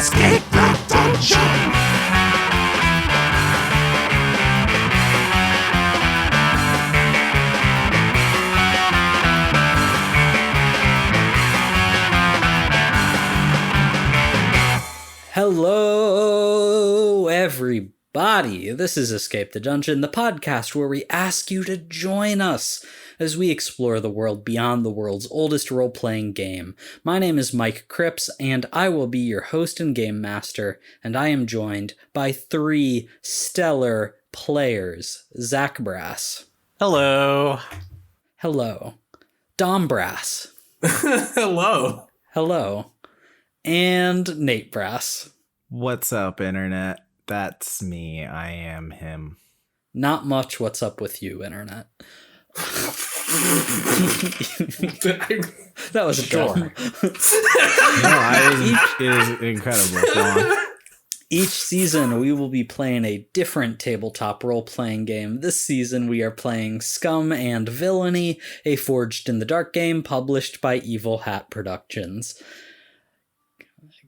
Escape the dungeon! Hello, everybody. This is Escape the Dungeon, the podcast where we ask you to join us as we explore the world beyond the world's oldest role-playing game. My name is Mike Cripps, and I will be your host and game master, and I am joined by three stellar players. Zach Brass. Hello. Hello. Dom Brass. Hello. Hello. And Nate Brass. What's up, Internet? That's me. I am him. Not much what's up with you, Internet. That was dumb. It is incredible. Go on. Each season, we will be playing a different tabletop role-playing game. This season, we are playing Scum and Villainy, a Forged in the Dark game published by Evil Hat Productions.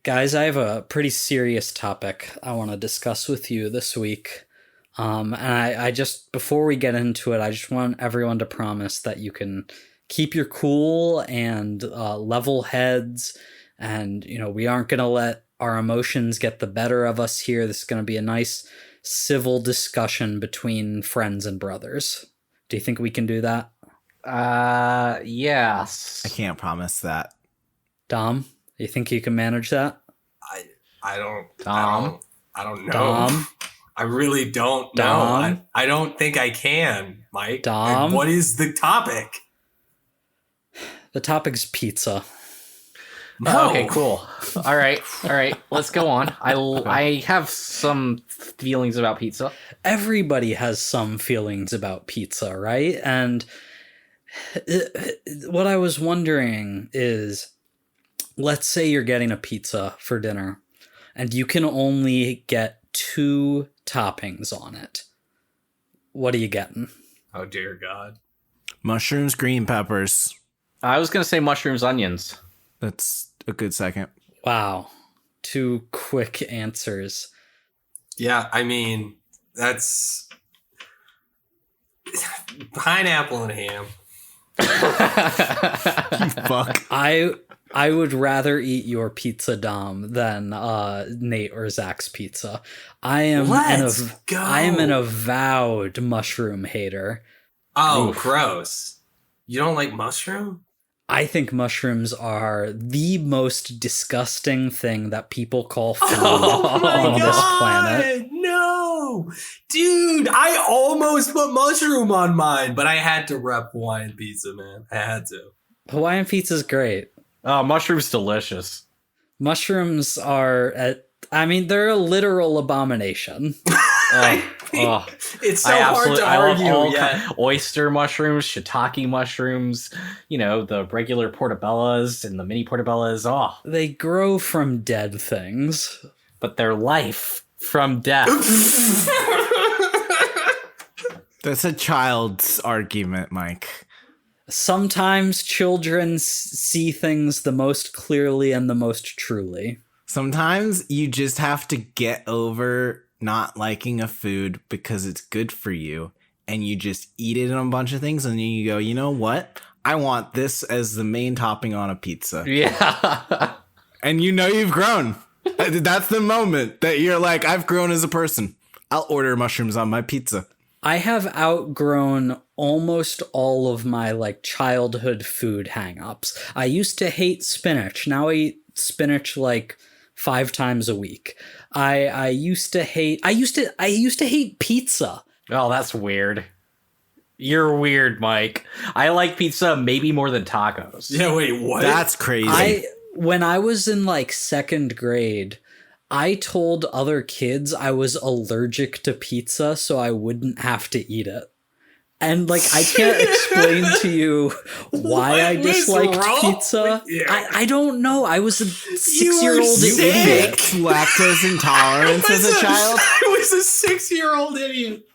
Guys, I have a pretty serious topic I want to discuss with you this week. And I just, before we get into it, I just want everyone to promise that you can keep your cool and level heads. And, you know, we aren't going to let our emotions get the better of us here. This is going to be a nice civil discussion between friends and brothers. Do you think we can do that? Yes. I can't promise that. Dom, you think you can manage that? I don't. Dom? I don't know. Dom? I really don't Dom? know. I don't think I can, Mike. Dom? And what is the topic? The topic's pizza. No. Okay, cool. All right. Let's go on. I have some feelings about pizza. Everybody has some feelings about pizza, right? And what I was wondering is, let's say you're getting a pizza for dinner and you can only get 2 toppings on it. What are you getting? Oh, dear God. Mushrooms, green peppers. I was going to say mushrooms, onions. That's a good second. Wow. 2 quick answers. Yeah, I mean, that's pineapple and ham. Fuck. I would rather eat your pizza, Dom, than Nate or Zach's pizza. I am an avowed mushroom hater. Oh, Oof. gross. You don't like mushroom? I think mushrooms are the most disgusting thing that people call food on this planet. No! Dude, I almost put mushroom on mine, but I had to rep Hawaiian pizza, man. I had to. Hawaiian pizza's great. Mushrooms delicious. Mushrooms are, they're a literal abomination. It's so hard to argue. Oyster mushrooms, shiitake mushrooms, you know, the regular portobellas and the mini portobellas. Oh, They grow from dead things. but their life from death. That's a child's argument, Mike. Sometimes children see things the most clearly and the most truly. Sometimes you just have to get over not liking a food because it's good for you, and you just eat it on a bunch of things, and then you go, you know what? I want this as the main topping on a pizza. Yeah. And you know you've grown. That's the moment that you're like, I've grown as a person. I'll order mushrooms on my pizza. I have outgrown almost all of my childhood food hang-ups. I used to hate spinach. Now I eat spinach 5 times a week. I used to hate pizza. Oh, that's weird. You're weird, Mike. I like pizza maybe more than tacos. Yeah, wait, what? That's crazy. When I was in 2nd grade, I told other kids I was allergic to pizza so I wouldn't have to eat it. And I can't explain to you why I disliked pizza. I don't know. I was a 6-year-old idiot. Lactose intolerance as a child? I was a 6-year-old idiot.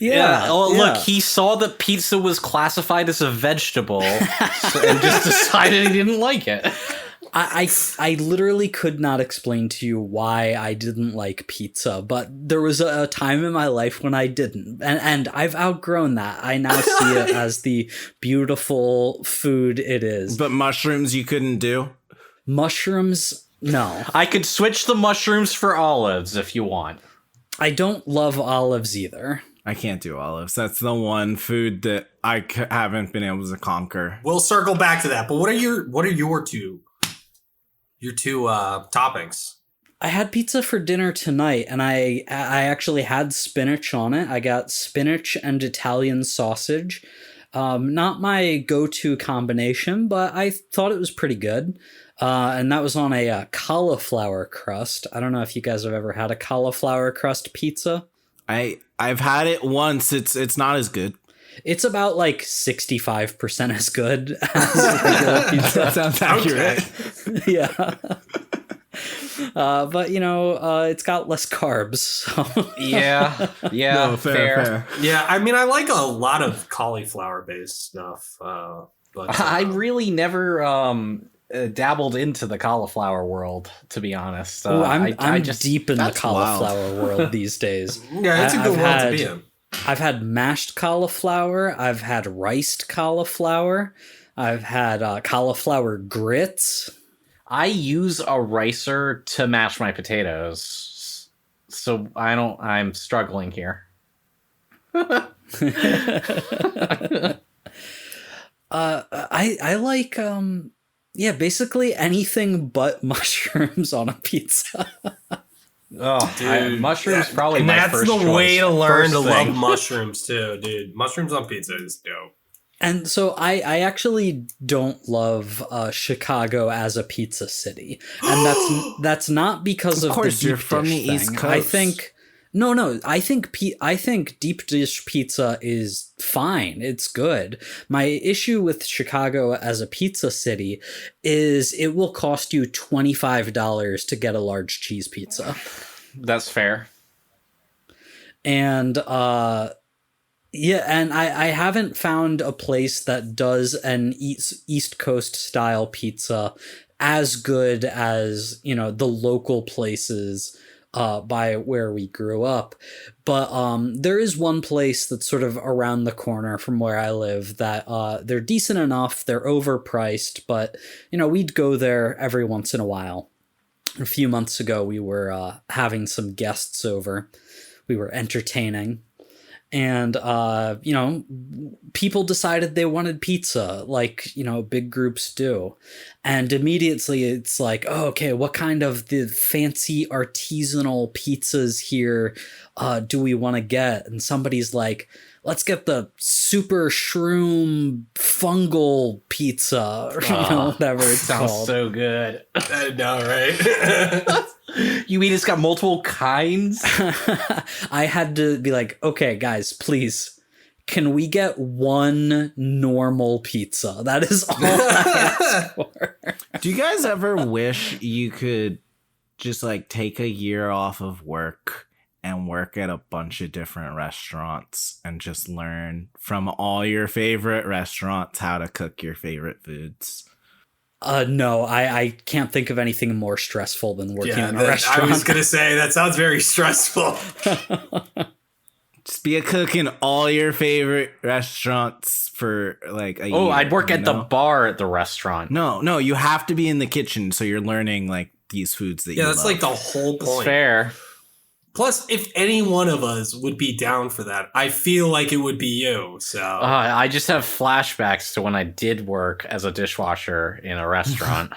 Yeah. Oh, look, he saw that pizza was classified as a vegetable and just decided he didn't like it. I literally could not explain to you why I didn't like pizza, but there was a time in my life when I didn't, and I've outgrown that. I now see it as the beautiful food it is. But mushrooms you couldn't do? Mushrooms, no. I could switch the mushrooms for olives if you want. I don't love olives either. I can't do olives. That's the one food that I haven't been able to conquer. We'll circle back to that. But what are your two toppings? I had pizza for dinner tonight, and I actually had spinach on it. I got spinach and Italian sausage. Not my go-to combination, but I thought it was pretty good. And that was on a cauliflower crust. I don't know if you guys have ever had a cauliflower crust pizza. I've had it once. It's not as good. It's about like 65% as good as regular pizza. That sounds accurate. Yeah. But it's got less carbs. So. Yeah. No, fair. Yeah, I mean, I like a lot of cauliflower-based stuff. But I really never dabbled into the cauliflower world, to be honest. I'm just deep in the that's cauliflower world these days. yeah, it's a good world to be in. I've had mashed cauliflower. I've had riced cauliflower. I've had cauliflower grits. I use a ricer to mash my potatoes, so I'm struggling here. I like basically anything but mushrooms on a pizza. Oh, Dude, mushrooms probably and my that's first the choice. way to learn First to thing. love mushrooms too, dude. Mushrooms on pizza is dope. And so I actually don't love Chicago as a pizza city, and that's not because of course, the deep you're from dish the East thing. Coast. I think I think deep dish pizza is fine. It's good. My issue with Chicago as a pizza city is it will cost you $25 to get a large cheese pizza. That's fair. And yeah, and I haven't found a place that does an East Coast style pizza as good as, the local places by where we grew up. But there is one place that's sort of around the corner from where I live that they're decent enough. They're overpriced, but, we'd go there every once in a while. A few months ago, we were having some guests over. We were entertaining. And, people decided they wanted pizza, like, big groups do. And immediately it's like, oh, okay, what kind of the fancy artisanal pizzas here do we want to get? And somebody's like, let's get the super shroom fungal pizza, or whatever it's Sounds called. so good. I know, right? You mean it's got multiple kinds? I had to be like, okay, guys, please, can we get one normal pizza? That is all I ask for. Do you guys ever wish you could just like take a year off of work and work at a bunch of different restaurants and just learn from all your favorite restaurants how to cook your favorite foods? No, I can't think of anything more stressful than working in a I restaurant. was gonna say that sounds very stressful. Just be a cook in all your favorite restaurants for like a year. Oh, I'd work at the bar at the restaurant. No, you have to be in the kitchen so you're learning like these foods that you Yeah, that's love. like the whole It's point. fair. Plus, if any one of us would be down for that, I feel like it would be you. So I just have flashbacks to when I did work as a dishwasher in a restaurant.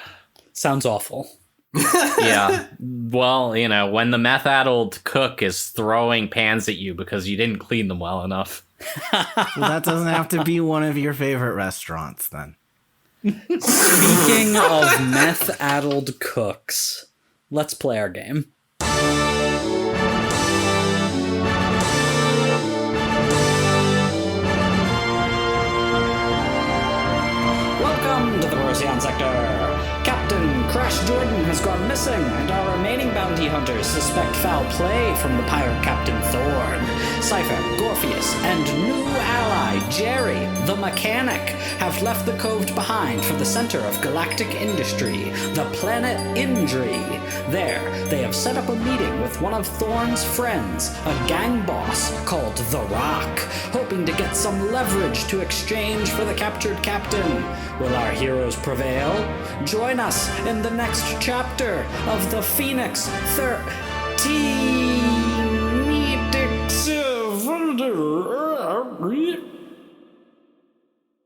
Sounds awful. Yeah. Well, when the meth-addled cook is throwing pans at you because you didn't clean them well enough. Well, that doesn't have to be one of your favorite restaurants then. Speaking of meth-addled cooks, let's play our game. Welcome to the Procyon Sector. Captain Crash Jordan has gone missing, and our remaining bounty hunters suspect foul play from the pirate Captain Thorn. Cypher, Gorpheus, and new ally Jerry, the mechanic, have left the cove behind for the center of galactic industry, the planet Indri. There, they have set up a meeting with one of Thorn's friends, a gang boss called The Rock, hoping to get some leverage to exchange for the captured captain. Will our heroes prevail? Join us in the next chapter of the Phoenix 13.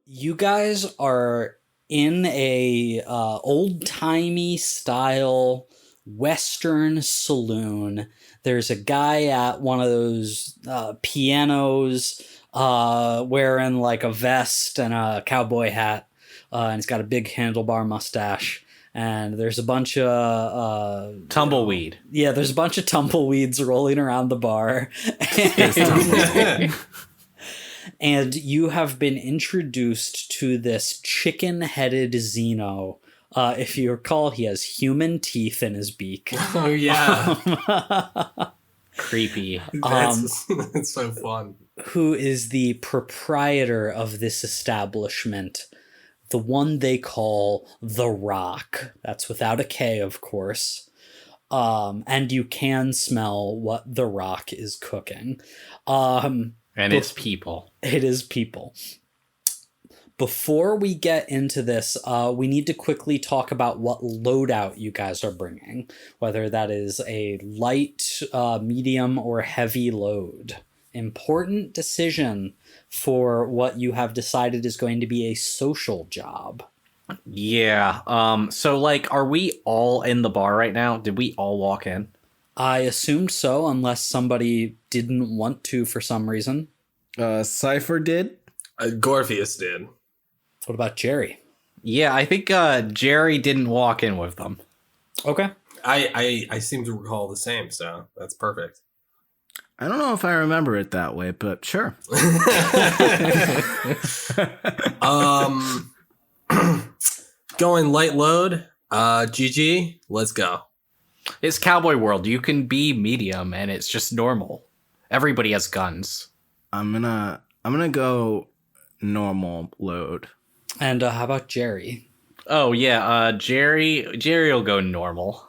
You guys are in a old-timey style Western saloon. There's a guy at one of those pianos wearing like a vest and a cowboy hat, and he's got a big handlebar mustache. And there's a bunch of Tumbleweed. Yeah, there's a bunch of tumbleweeds rolling around the bar. And you have been introduced to this chicken-headed Xeno. If you recall, he has human teeth in his beak. Oh, yeah. Creepy. That's so fun. Who is the proprietor of this establishment. The one they call The Rock. That's without a K, of course. And you can smell what The Rock is cooking. And it's people. It is people. Before we get into this, we need to quickly talk about what loadout you guys are bringing. Whether that is a light, medium, or heavy load. Important decision for what you have decided is going to be a social job. Yeah. So, like, are we all in the bar right now? Did we all walk in? I assumed so, unless somebody didn't want to for some reason. Cypher did. Gorpheus did. What about Jerry? Yeah, I think Jerry didn't walk in with them. Okay. I seem to recall the same, so that's perfect. I don't know if I remember it that way, but sure. Going light load. GG, let's go. It's Cowboy World. You can be medium, and it's just normal. Everybody has guns. I'm gonna go normal load. And how about Jerry? Oh yeah, Jerry will go normal.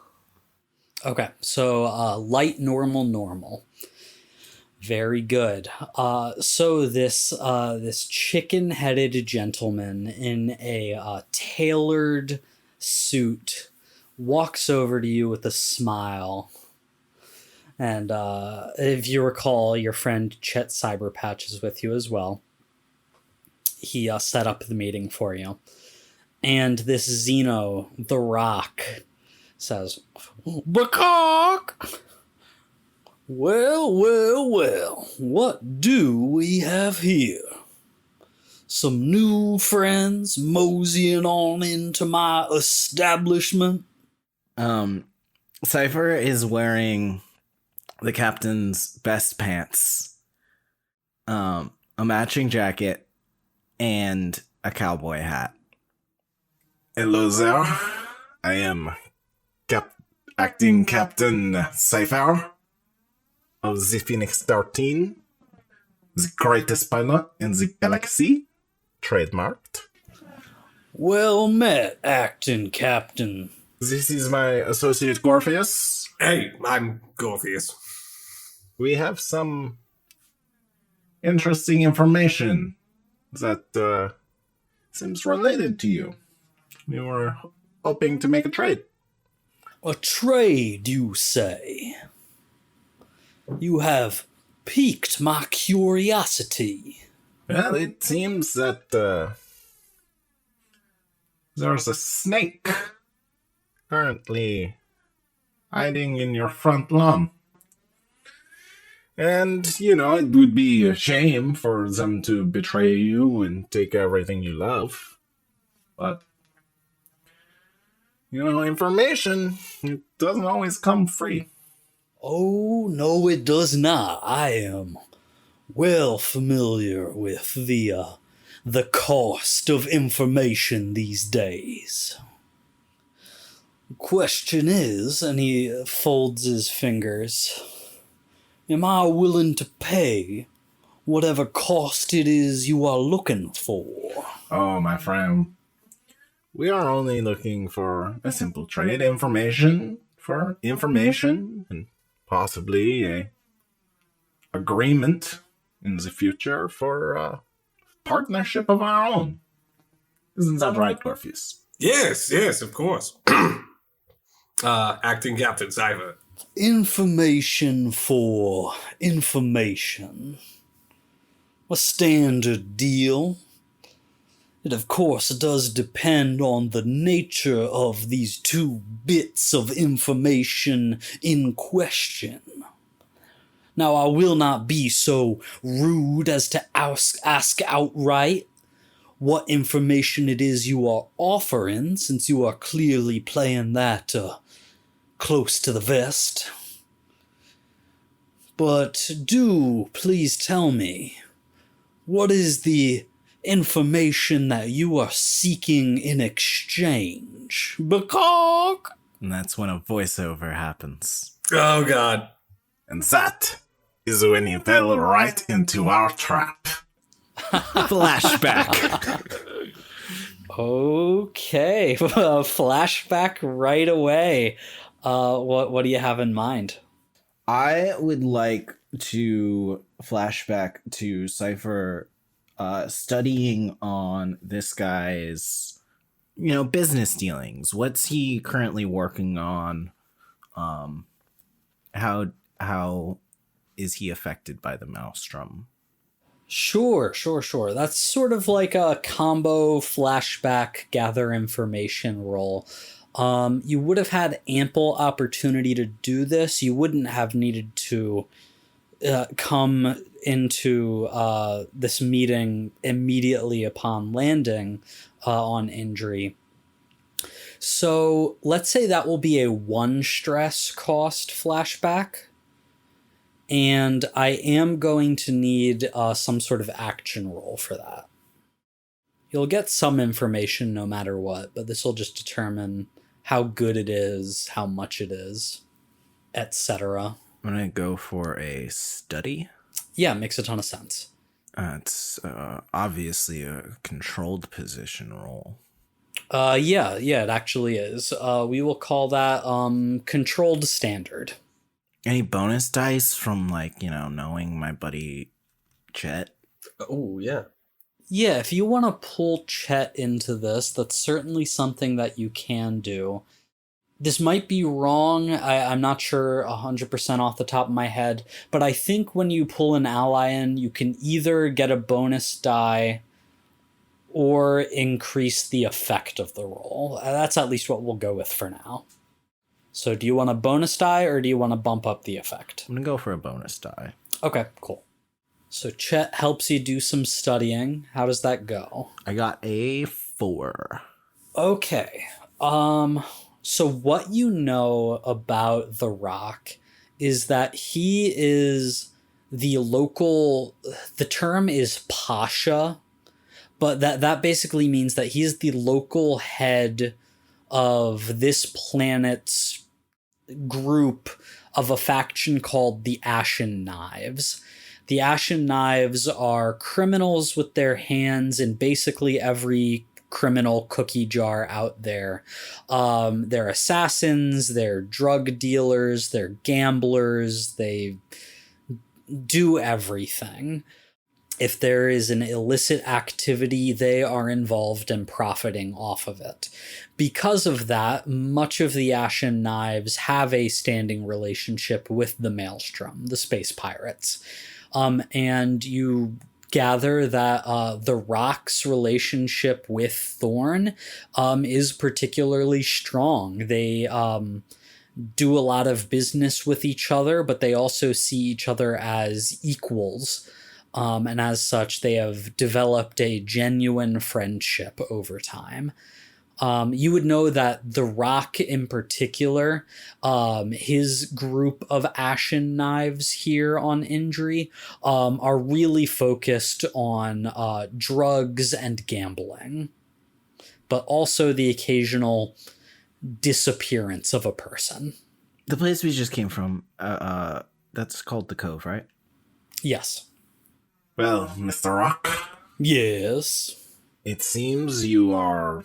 Okay, so light, normal. Very good. So this chicken-headed gentleman in a tailored suit walks over to you with a smile. And if you recall, your friend Chet Cyberpatch is with you as well. He set up the meeting for you. And this Xeno, The Rock, says, "Bacock! Well, what do we have here? Some new friends moseying on into my establishment?" Cypher is wearing the captain's best pants, a matching jacket, and a cowboy hat. Hello there. I am acting Captain Cypher of the Phoenix 13, the greatest pilot in the galaxy, trademarked. Well met, acting captain. This is my associate Gorpheus. Hey, I'm Gorpheus. We have some interesting information that seems related to you. We were hoping to make a trade. A trade, you say? You have piqued my curiosity. Well, it seems that there's a snake currently hiding in your front lawn. And, you know, it would be a shame for them to betray you and take everything you love. But, you know, information, it doesn't always come free. Oh, no, it does not. I am well familiar with the cost of information these days. Question is, and he folds his fingers, am I willing to pay whatever cost it is you are looking for? Oh, my friend. We are only looking for a simple trade, information for information, and possibly a agreement in the future for a partnership of our own. Isn't that right, Orpheus? Yes, of course. Acting Captain Cypher. Information for information. A standard deal. It of course does depend on the nature of these two bits of information in question. Now, I will not be so rude as to ask outright what information it is you are offering, since you are clearly playing that close to the vest. But do please tell me, what is the information that you are seeking in exchange? Because... And that's when a voiceover happens. Oh, God. And that is when you fell right into our trap. Flashback. Okay, flashback right away. What do you have in mind? I would like to flashback to Cypher studying on this guy's, business dealings. What's he currently working on? How is he affected by the maelstrom? Sure. That's sort of like a combo flashback gather information roll. You would have had ample opportunity to do this. You wouldn't have needed to come into this meeting immediately upon landing on Indri. So let's say that will be a 1 stress cost flashback. And I am going to need some sort of action roll for that. You'll get some information no matter what, but this will just determine how good it is, how much it is, etc. I'm going to go for a study. Yeah, makes a ton of sense. It's obviously a controlled position roll. Yeah, it actually is. We will call that controlled standard. Any bonus dice from, knowing my buddy Chet? Oh, yeah. Yeah, if you want to pull Chet into this, that's certainly something that you can do. This might be wrong, I'm not sure 100% off the top of my head, but I think when you pull an ally in, you can either get a bonus die or increase the effect of the roll. That's at least what we'll go with for now. So do you want a bonus die or do you want to bump up the effect? I'm going to go for a bonus die. Okay, cool. So Chet helps you do some studying. How does that go? I got a 4. Okay. So what you know about The Rock is that he is the term is Pasha, but that basically means that he's the local head of this planet's group of a faction called the Ashen Knives. The Ashen Knives are criminals with their hands in basically every criminal cookie jar out there. They're assassins, they're drug dealers, they're gamblers, they do everything. If there is an illicit activity, they are involved in profiting off of it. Because of that, much of the Ashen Knives have a standing relationship with the Maelstrom, the space pirates. And you gather that the Rock's relationship with Thorn is particularly strong. They do a lot of business with each other, but they also see each other as equals. And as such, they have developed a genuine friendship over time. You would know that The Rock in particular, his group of Ashen Knives here on Indri, are really focused on drugs and gambling, but also the occasional disappearance of a person. The place we just came from, that's called the Cove, right? Yes. Well, Mr. Rock, Yes. it seems you are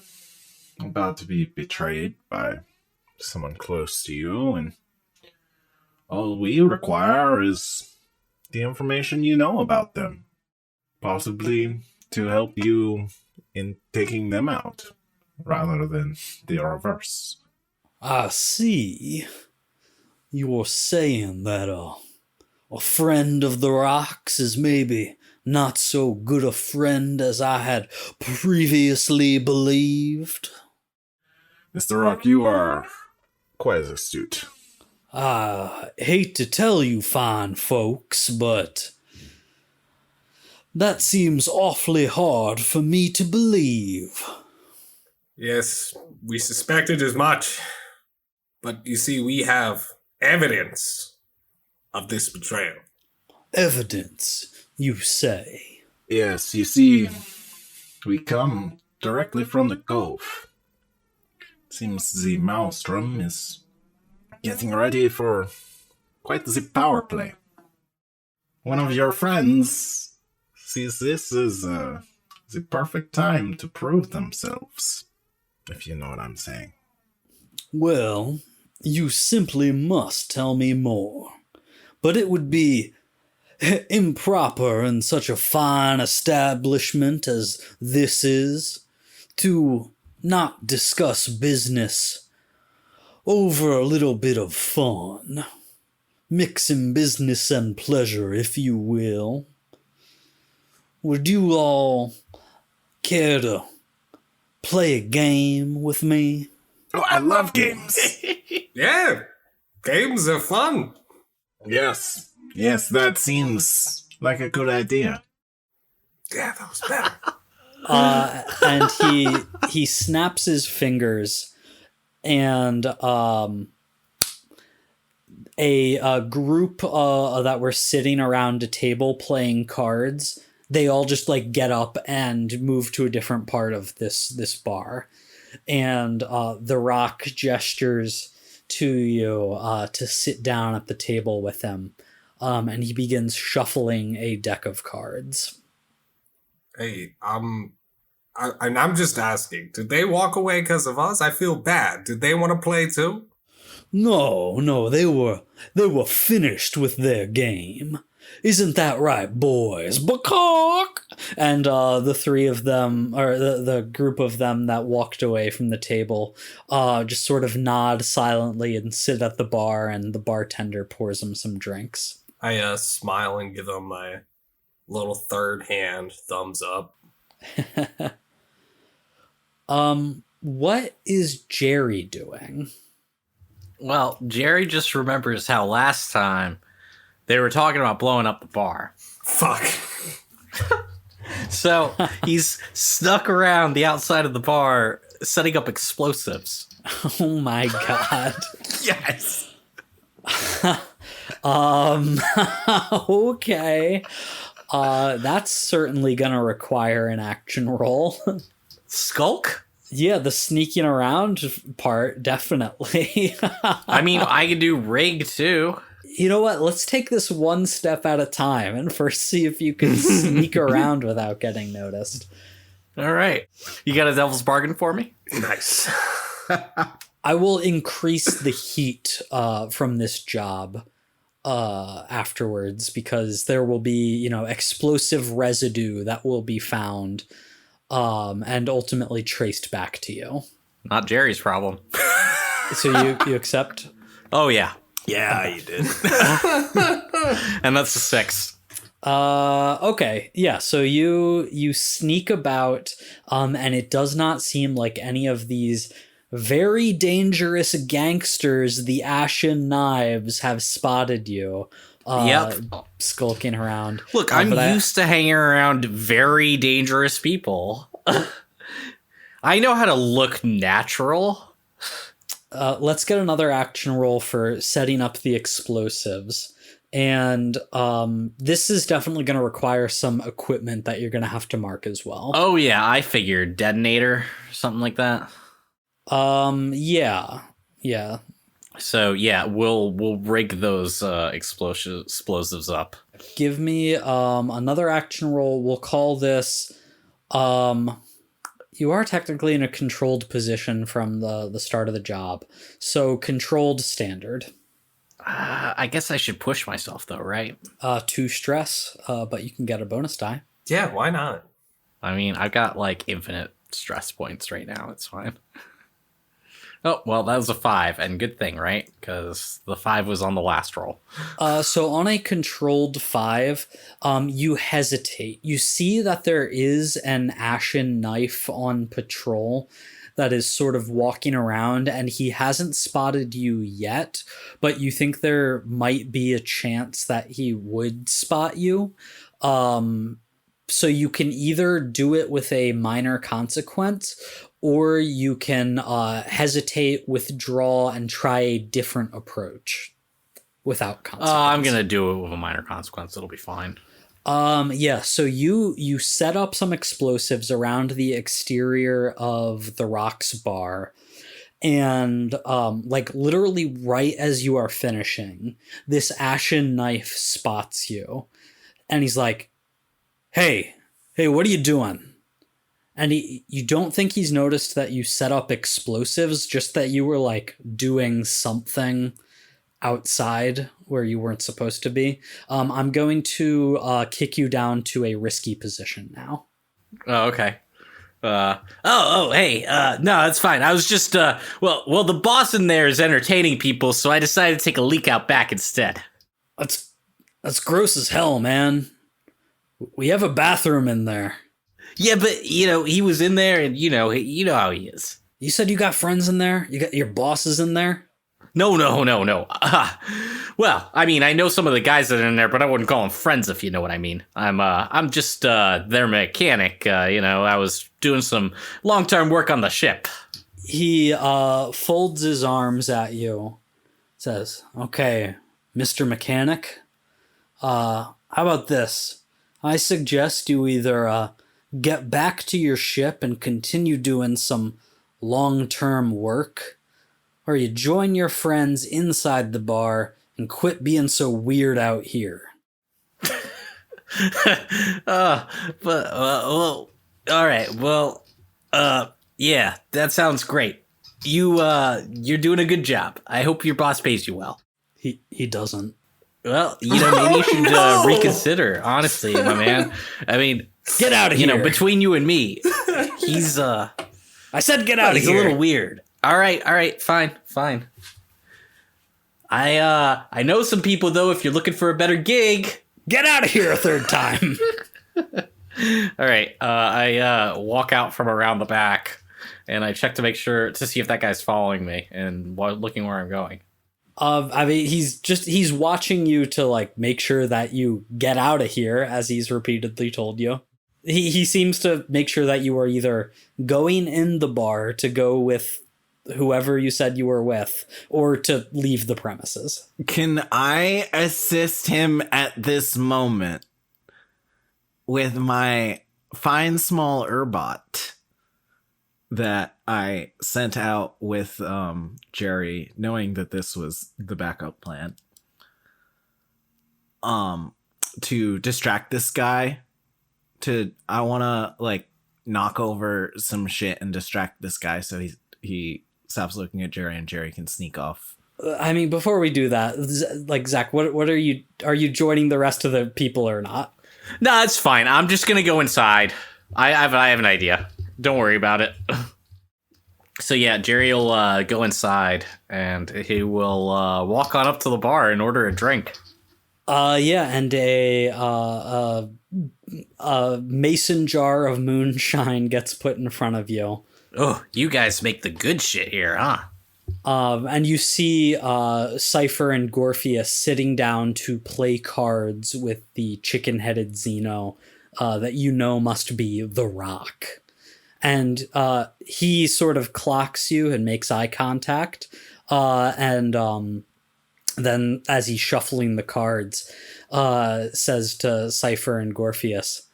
about to be betrayed by someone close to you, and all we require is the information you know about them. Possibly to help you in taking them out, rather than the reverse. I see. You're saying that a friend of the Rocks is maybe not so good a friend as I had previously believed. Mr. Rock, you are quite astute. I hate to tell you fine folks, but that seems awfully hard for me to believe. Yes, we suspected as much. But you see, we have evidence of this betrayal. Evidence, you say? Yes, you see, we come directly from the Cove. Seems the Maelstrom is getting ready for quite the power play. One of your friends sees this as the perfect time to prove themselves, if you know what I'm saying. Well, you simply must tell me more. But it would be improper in such a fine establishment as this is to not discuss business over a little bit of fun. Mixing business and pleasure, if you will. Would you all care to play a game with me? Oh, I love games! Yeah, games are fun. Yes, that seems like a good idea. Yeah, that was better. And he snaps his fingers, and a group that were sitting around a table playing cards, they all just like get up and move to a different part of this bar. And the Rock gestures to you to sit down at the table with him, and he begins shuffling a deck of cards. Hey, I'm just asking. Did they walk away because of us? I feel bad. Did they want to play too? No, they were finished with their game. Isn't that right, boys? Bacock! And the three of them, or the group of them that walked away from the table, just sort of nod silently and sit at the bar, and the bartender pours them some drinks. I smile and give them my little third hand thumbs up. What is Jerry doing? Well, Jerry just remembers how last time they were talking about blowing up the bar. Fuck. So he's snuck around the outside of the bar setting up explosives. Oh my god. Yes. Okay. That's certainly gonna require an action roll. Skulk? Yeah, the sneaking around part, definitely. I mean, I can do rig too. You know what? Let's take this one step at a time and first see if you can sneak around without getting noticed. All right. You got a devil's bargain for me? Nice. I will increase the heat from this job afterwards, because there will be, explosive residue that will be found and ultimately traced back to you. Not Jerry's problem. So you accept? Oh, yeah. Yeah, you did. And that's a 6. Okay. Yeah, so you sneak about, and it does not seem like any of these very dangerous gangsters, the Ashen Knives, have spotted you. Skulking around. Look, I'm used to hanging around very dangerous people. I know how to look natural. Let's get another action roll for setting up the explosives. And this is definitely going to require some equipment that you're going to have to mark as well. Oh, yeah, I figured. Detonator, something like that. Yeah. Yeah. So yeah, we'll rig those explosives up. Give me another action roll. We'll call this you are technically in a controlled position from the start of the job. So controlled standard. I guess I should push myself though, right? 2 stress, but you can get a bonus die. Yeah, why not? I mean, I've got like infinite stress points right now. It's fine. Oh, well, that was a 5, and good thing, right? Because the 5 was on the last roll. So on a controlled 5, you hesitate. You see that there is an ashen knife on patrol that is sort of walking around, and he hasn't spotted you yet, but you think there might be a chance that he would spot you. So you can either do it with a minor consequence, or you can hesitate, withdraw, and try a different approach without consequence. I'm going to do it with a minor consequence. It'll be fine. Yeah, so you set up some explosives around the exterior of the Rocks bar, and like literally right as you are finishing, this ashen knife spots you, and he's like, hey, what are you doing? And you don't think he's noticed that you set up explosives, just that you were like doing something outside where you weren't supposed to be. I'm going to kick you down to a risky position now. Oh, okay. Hey, no, that's fine. I was just, well, the boss in there is entertaining people, so I decided to take a leak out back instead. That's gross as hell, man. We have a bathroom in there. Yeah, but, he was in there, and, you know how he is. You said you got friends in there? You got your bosses in there? No. Well, I mean, I know some of the guys that are in there, but I wouldn't call them friends, if you know what I mean. I'm just their mechanic. I was doing some long-term work on the ship. He folds his arms at you, says, "Okay, Mr. Mechanic, how about this? I suggest you either get back to your ship and continue doing some long-term work, or you join your friends inside the bar and quit being so weird out here." Well, all right. Well, yeah, that sounds great. You're doing a good job. I hope your boss pays you well. He doesn't. Well, maybe you should reconsider, honestly, my man. I mean, Get out of here. Between you and me, he's I said get out of he's here. a little weird. All right, fine. I know some people though. If you're looking for a better gig, Get out of here a third time. all right. I walk out from around the back, and I check to see if that guy's following me and looking where I'm going. I mean, he's watching you to like make sure that you get out of here, as he's repeatedly told you. He seems to make sure that you are either going in the bar to go with whoever you said you were with, or to leave the premises. Can I assist him at this moment with my fine small Urbot that I sent out with Jerry, knowing that this was the backup plan, to distract this guy? I want to like knock over some shit and distract this guy so he stops looking at Jerry and Jerry can sneak off. I mean, before we do that, like, Zach, what are you joining the rest of the people or not? No, it's fine. I'm just gonna go inside. I have an idea. Don't worry about it. So yeah, Jerry will go inside and he will walk on up to the bar and order a drink. Yeah, and a mason jar of moonshine gets put in front of you. Oh, you guys make the good shit here, huh? And you see Cypher and Gorpheus sitting down to play cards with the chicken-headed Xeno that you know must be the Rock. And he sort of clocks you and makes eye contact. And then as he's shuffling the cards, says to Cypher and Gorpheus,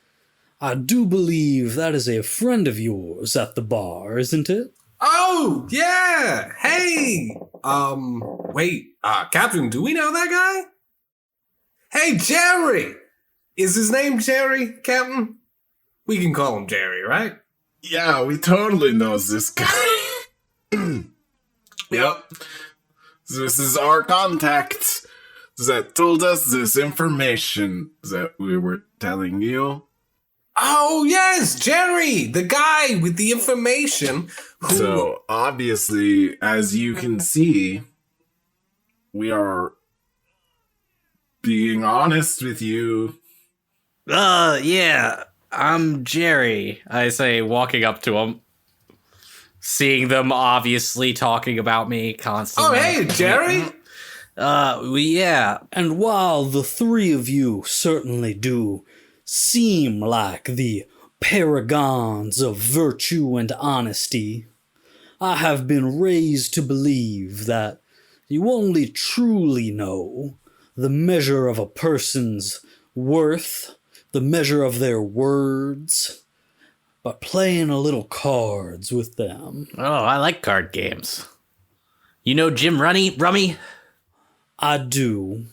"I do believe that is a friend of yours at the bar, isn't it?" Oh, yeah. Hey. Wait. Captain, do we know that guy? Hey, Jerry. Is his name Jerry, Captain? We can call him Jerry, right? Yeah, we totally knows this guy. Yep. This is our contact that told us this information that we were telling you. Oh, yes, Jerry, the guy with the information. So, obviously, as you can see, we are being honest with you. Yeah, I'm Jerry, I say, walking up to him. Seeing them obviously talking about me constantly. Oh, hey, Jerry. Yeah. And while the three of you certainly do seem like the paragons of virtue and honesty, I have been raised to believe that you only truly know the measure of a person's worth, the measure of their words, but playing a little cards with them. Oh, I like card games. You know Jim Rummy? I do.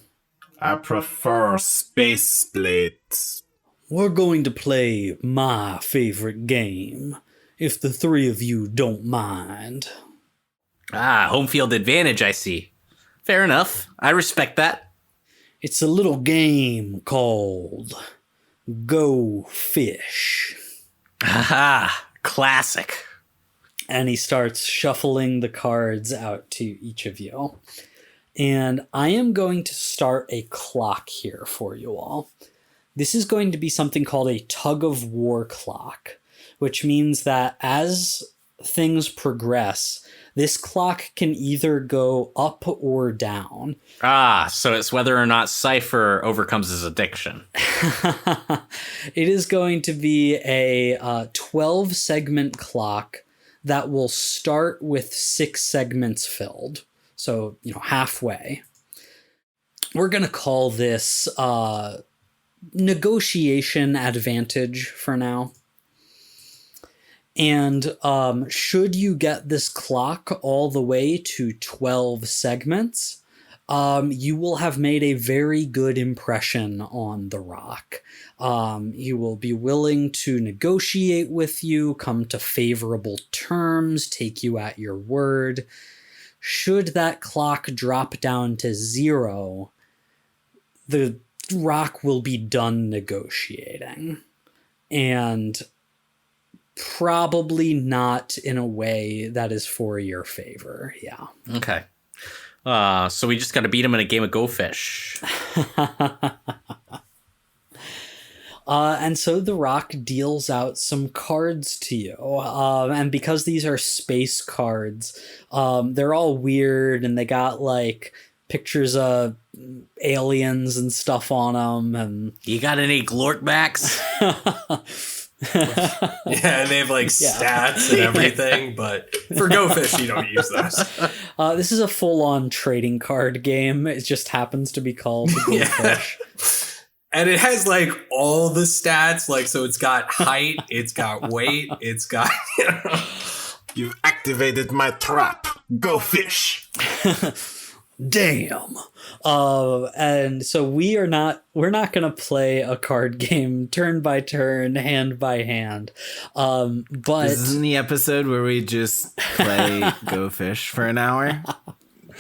I prefer space blades. We're going to play my favorite game, if the three of you don't mind. Home field advantage, I see. Fair enough. I respect that. It's a little game called Go Fish. Haha, classic. And he starts shuffling the cards out to each of you. And I am going to start a clock here for you all. This is going to be something called a tug of war clock, which means that as things progress, this clock can either go up or down. So it's whether or not Cypher overcomes his addiction. It is going to be a 12-segment clock that will start with 6 segments filled. So, halfway. We're going to call this negotiation advantage for now. And should you get this clock all the way to 12 segments, you will have made a very good impression on the Rock. He will be willing to negotiate with you, come to favorable terms, take you at your word. Should that clock drop down to 0, the Rock will be done negotiating. And probably not in a way that is for your favor. Yeah. Okay. So we just got to beat him in a game of Go Fish. And so the Rock deals out some cards to you. And because these are space cards, they're all weird and they got like pictures of aliens and stuff on them. And You got any Glorkbacks? Yeah, and they have like stats and everything, but for Go Fish, you don't use those. This is a full-on trading card game. It just happens to be called the Go Fish. And it has like all the stats, like so it's got height, it's got weight, it's got You've activated my trap. Go fish. Damn. And so we're not going to play a card game turn by turn, hand by hand. But This isn't the episode where we just play Go Fish for an hour.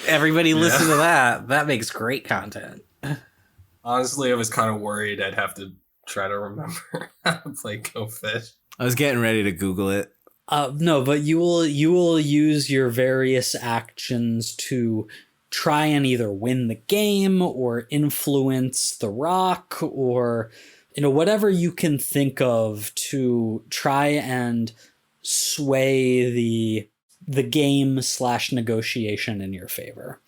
Everybody listen to that. That makes great content. honestly, I was kind of worried I'd have to try to remember how to play Go Fish. I was getting ready to Google it. No, but you will use your various actions to try and either win the game or influence the Rock or whatever you can think of to try and sway the game / negotiation in your favor.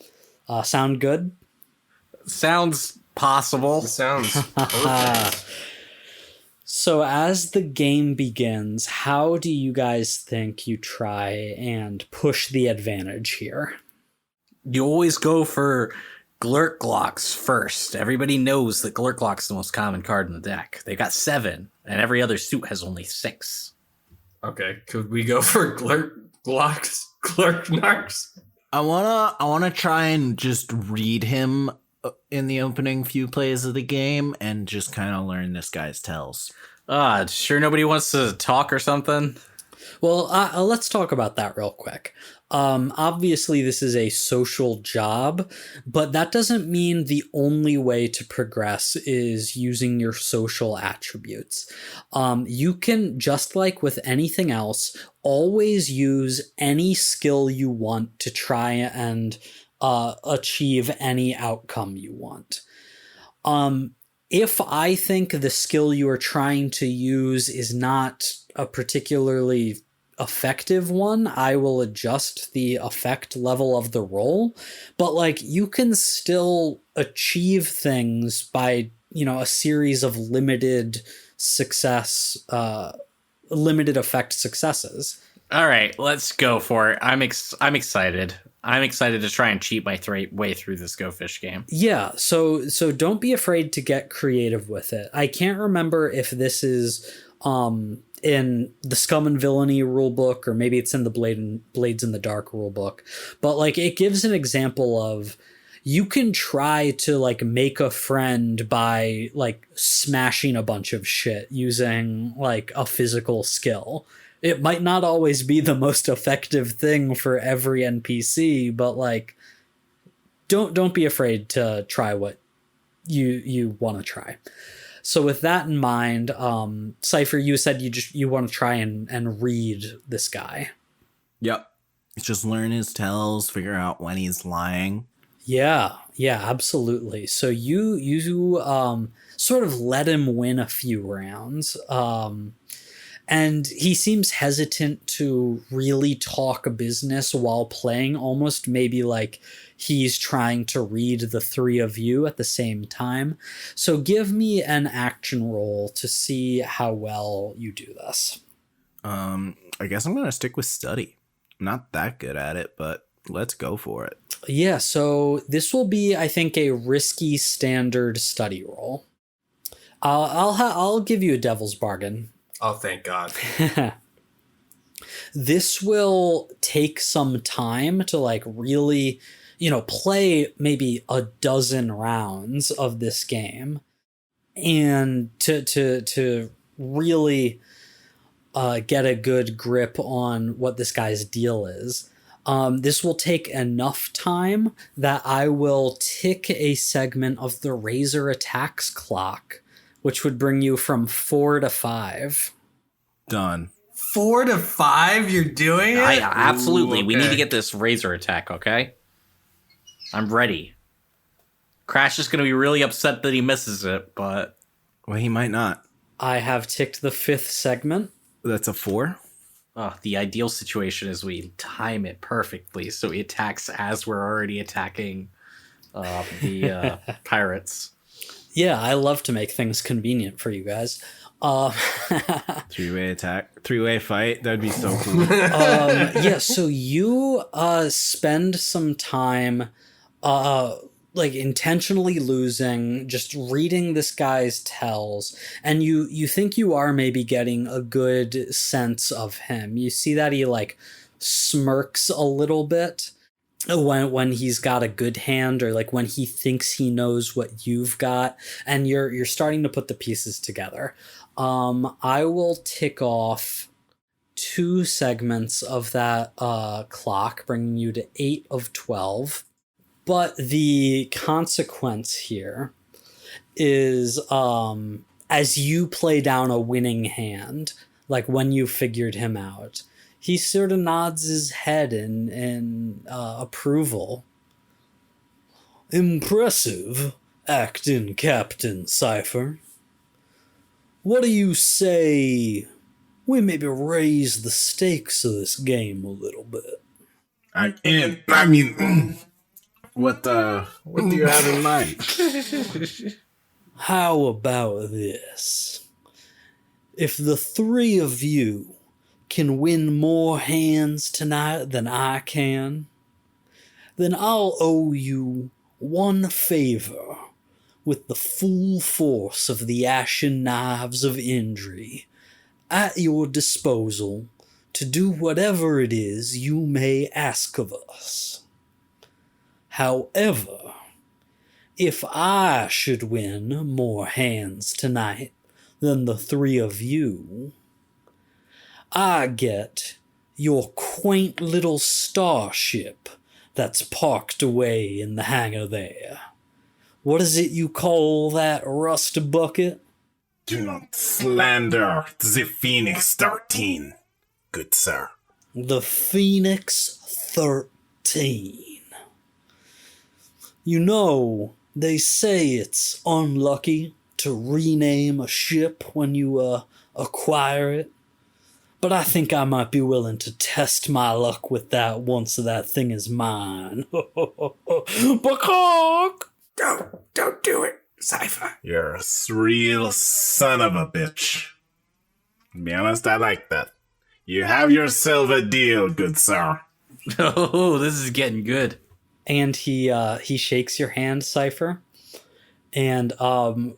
Sound good? Sounds possible. It sounds perfect. So as the game begins, how do you guys think you try and push the advantage here? You always go for Glurklocks first. Everybody knows that Glurklock's the most common card in the deck. They got 7, and every other suit has only 6. Okay, could we go for Glocks, Clerk Narks. I wanna try and just read him in the opening few plays of the game and just kind of learn this guy's tells. Sure nobody wants to talk or something? Well, let's talk about that real quick. Obviously, this is a social job, but that doesn't mean the only way to progress is using your social attributes. You can, just like with anything else, always use any skill you want to try and achieve any outcome you want. If I think the skill you are trying to use is not a particularly effective one, I will adjust the effect level of the roll. But like, you can still achieve things by, a series of limited effect successes. All right, let's go for it. I'm excited. I'm excited to try and cheat my way through this Go Fish game. Yeah, so don't be afraid to get creative with it. I can't remember if this is in the Scum and Villainy rulebook, or maybe it's in the Blades in the Dark rulebook. But like, it gives an example of, you can try to like make a friend by like smashing a bunch of shit using like a physical skill. It might not always be the most effective thing for every NPC, but like, don't be afraid to try what you want to try. So with that in mind, Cypher, you said you want to try and read this guy. Yep. Just learn his tells, figure out when he's lying. Yeah, absolutely. So you sort of let him win a few rounds. And he seems hesitant to really talk business while playing, almost maybe like he's trying to read the three of you at the same time. So give me an action roll to see how well you do this. I guess I'm going to stick with study. I'm not that good at it, but let's go for it. Yeah, so this will be, I think, a risky standard study roll. I'll give you a devil's bargain. Oh, thank God. This will take some time to like really, play maybe a dozen rounds of this game, and to really get a good grip on what this guy's deal is. This will take enough time that I will tick a segment of the Razor attacks clock, which would bring you from 4 to 5. Done. 4 to 5? You're doing it? Absolutely. Ooh, okay. We need to get this Razor attack, okay? I'm ready. Crash is going to be really upset that he misses it, but... Well, he might not. I have ticked the 5th segment. That's a 4? The ideal situation is we time it perfectly so he attacks as we're already attacking the pirates. Yeah, I love to make things convenient for you guys. 3-way attack, 3-way fight. That'd be so cool. Yeah, so you spend some time like intentionally losing, just reading this guy's tells, and you think you are maybe getting a good sense of him. You see that he like smirks a little bit when he's got a good hand, or like when he thinks he knows what you've got, and you're starting to put the pieces together. I will tick off 2 segments of that clock, bringing you to 8 of 12. But the consequence here is as you play down a winning hand, like when you figured him out, he sort of nods his head in approval. Impressive, acting Captain Cypher. What do you say we maybe raise the stakes of this game a little bit? What do you have in mind? How about this? If the 3 of you can win more hands tonight than I can, then I'll owe you one favor with the full force of the Ashen Knives of Indri at your disposal to do whatever it is you may ask of us. However, if I should win more hands tonight than the three of you, I get your quaint little starship that's parked away in the hangar there. What is it you call that, rust bucket? Do not slander the Phoenix 13, good sir. The Phoenix 13. You know, they say it's unlucky to rename a ship when you acquire it. But I think I might be willing to test my luck with that once that thing is mine. Bakok! Don't do it, Cypher. You're a real son of a bitch. To be honest, I like that. You have yourself a deal, good sir. Oh, this is getting good. And he shakes your hand, Cypher. And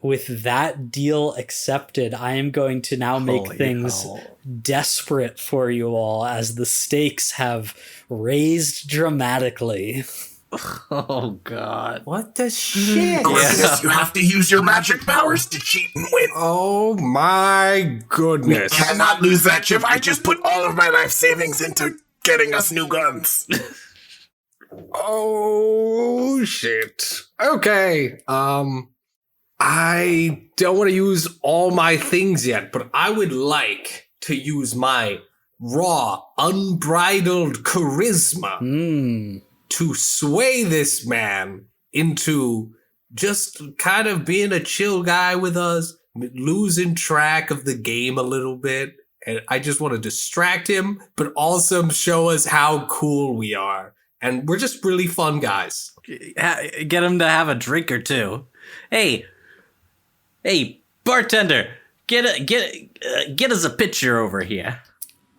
with that deal accepted, I am going to now make Holy things hell. desperate for you all as the stakes have raised dramatically. Oh, God. What the shit? Gorgeous, you have to use your magic powers to cheat and win. Oh my goodness. Cannot lose that ship. I just put all of my life savings into getting us new guns. Oh shit. Okay. I don't want to use all my things yet, but I would like to use my raw, unbridled charisma to sway this man into just kind of being a chill guy with us, losing track of the game a little bit. And I just want to distract him, but also show us how cool we are. And we're just really fun guys. Get him to have a drink or two. Hey, bartender, get us a pitcher over here.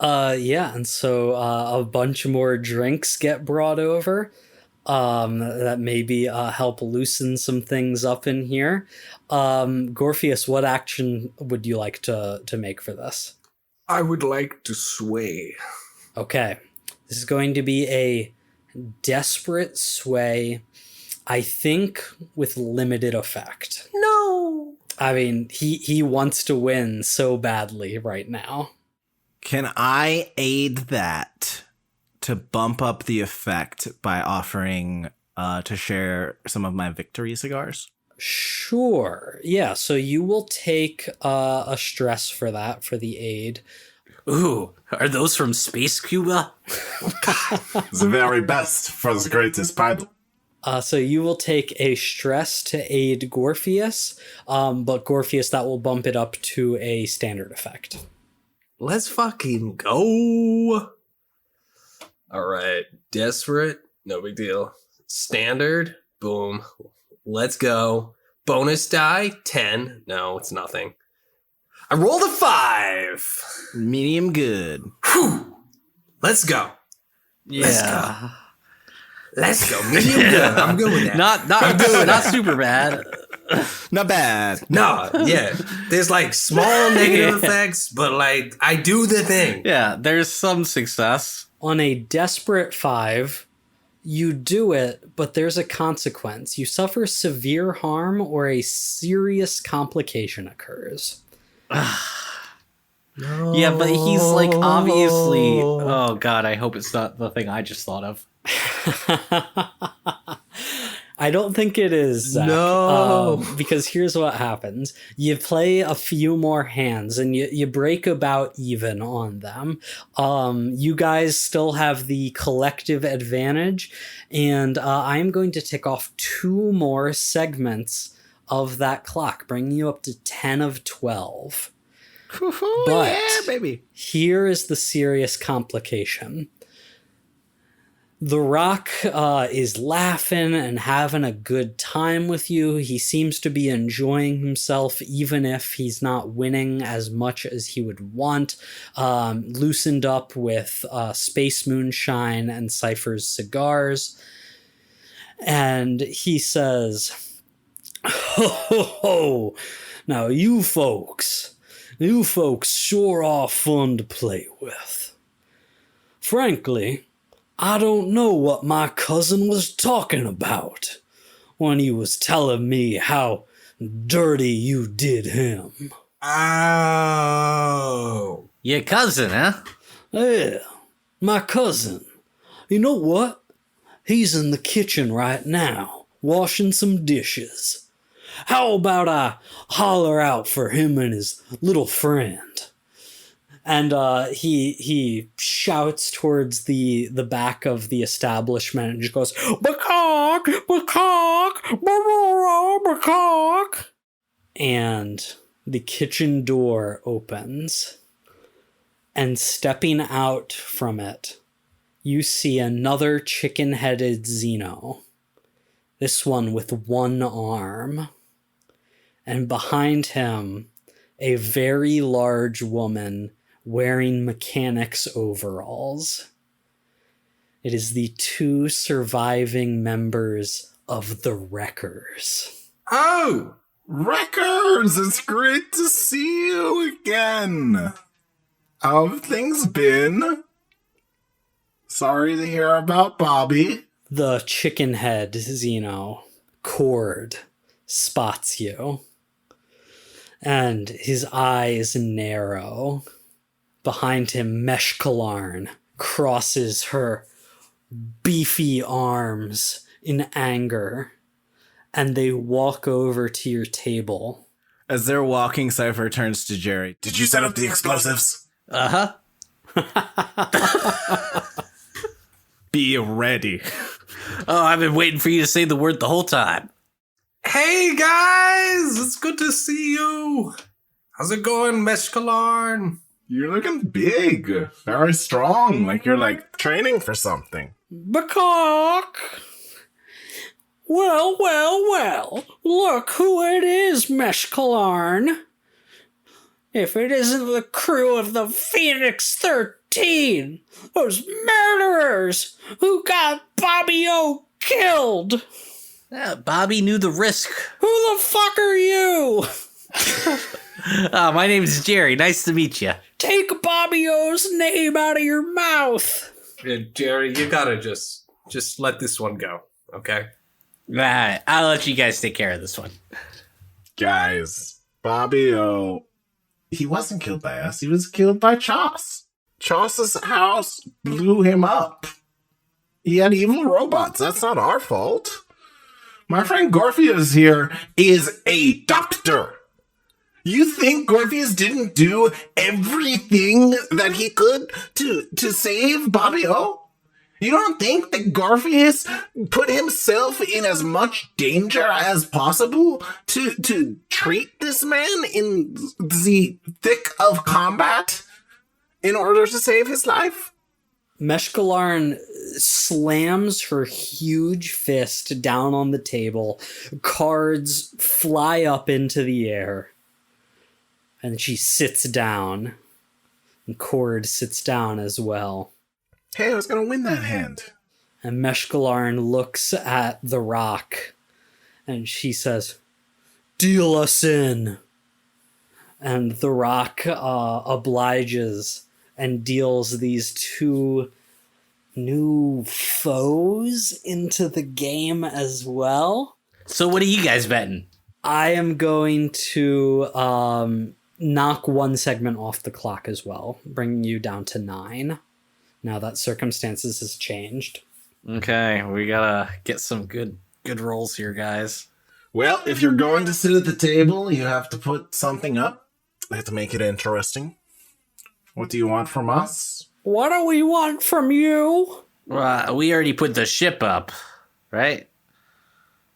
Yeah, and so a bunch more drinks get brought over. That maybe help loosen some things up in here. Gorpheus, what action would you like to make for this? I would like to sway. Okay, this is going to be a desperate sway, I think, with limited effect. No. I mean, he wants to win so badly right now. Can I aid that to bump up the effect by offering to share some of my victory cigars? Sure. Yeah, so you will take a stress for that, for the aid. Ooh, are those from Space Cuba? The very best for the greatest pilot. So you will take a stress to aid Gorpheus, but Gorpheus, that will bump it up to a standard effect. Let's fucking go. All right. Desperate. No big deal. Standard. Boom. Let's go. Bonus die. 10. No, it's nothing. I rolled a 5. Medium good. Whew. Let's go. Yeah. Let's go. Medium good. I'm good with that. Not super bad. Not bad. No, yeah. There's like small negative effects, but like I do the thing. Yeah, there's some success. On a desperate 5, you do it, but there's a consequence. You suffer severe harm or a serious complication occurs. No. Yeah, but he's like obviously. Oh God, I hope it's not the thing I just thought of. I don't think it is, Zach. No. Because here's what happens. You play a few more hands and you break about even on them. You guys still have the collective advantage, and I'm going to tick off 2 more segments of that clock, bringing you up to 10 of 12. But yeah, baby. here is the serious complication. The Rock is laughing and having a good time with you. He seems to be enjoying himself, even if he's not winning as much as he would want. Loosened up with Space Moonshine and Cypher's cigars. And he says, "Ho, ho, ho. Now you folks sure are fun to play with. Frankly, I don't know what my cousin was talking about when he was telling me how dirty you did him. Oh. Your cousin, huh? Yeah, my cousin. You know what? He's in the kitchen right now, washing some dishes. How about I holler out for him and his little friend? And he shouts towards the back of the establishment and just goes, "Bacock! Bacock! Bacock!" And the kitchen door opens. And stepping out from it, you see another chicken-headed Xeno. This one with one arm. And behind him, a very large woman wearing mechanic's overalls. It is the two surviving members of the Wreckers. Oh! Wreckers, it's great to see you again. How have things been? Sorry to hear about Bobby. The chicken head Xeno, Cord, spots you. And his eyes narrow. Behind him, Meshkalarn crosses her beefy arms in anger. And they walk over to your table. As they're walking, Cypher turns to Jerry. Did you set up the explosives? Uh-huh. Be ready. Oh, I've been waiting for you to say the word the whole time. Hey guys! It's good to see you! How's it going, Meshkalarn? You're looking big, very strong, like you're training for something. Bacock! Well, look who it is, Meshkalarn. If it isn't the crew of the Phoenix 13, those murderers who got Bobby O killed. Yeah, Bobby knew the risk. Who the fuck are you? My name is Jerry. Nice to meet you. Take Bobby O's name out of your mouth. Yeah, Jerry, you gotta just let this one go, okay? Right, I'll let you guys take care of this one. Guys, Bobby O, he wasn't killed by us, he was killed by Choss. Choss's house blew him up. He had evil robots, that's not our fault. My friend Gorpheus here is a doctor. You think Gorpheus didn't do everything that he could to save Bobby O? You don't think that Gorpheus put himself in as much danger as possible to treat this man in the thick of combat in order to save his life? Meshkalarn slams her huge fist down on the table. Cards fly up into the air. And she sits down. And Cord sits down as well. Hey, I was gonna win that hand. And Meshkalarn looks at the rock. And she says, "Deal us in." And the rock obliges and deals these two new foes into the game as well. So what are you guys betting? I am going to knock one segment off the clock as well, bringing you down to 9. Now that circumstances has changed. Okay, we gotta get some good rolls here, guys. Well, if you're going to sit at the table, you have to put something up. You have to make it interesting. What do you want from us? What do we want from you? We already put the ship up, right?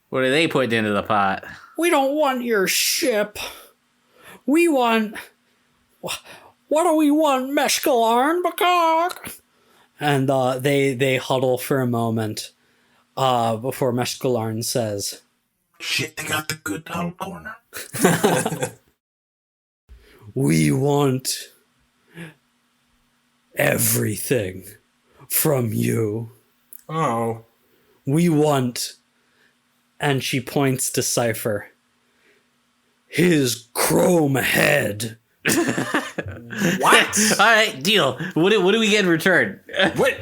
What are they putting into the pot? We don't want your ship. We want... What do we want, Meshkalarn, Bacock? And they huddle for a moment before Meshkalarn says, Shit, they got the good huddle corner. "We want everything from you. Oh. We want," and she points to Cypher, "his chrome head." What? All right, deal. What do we get in return? What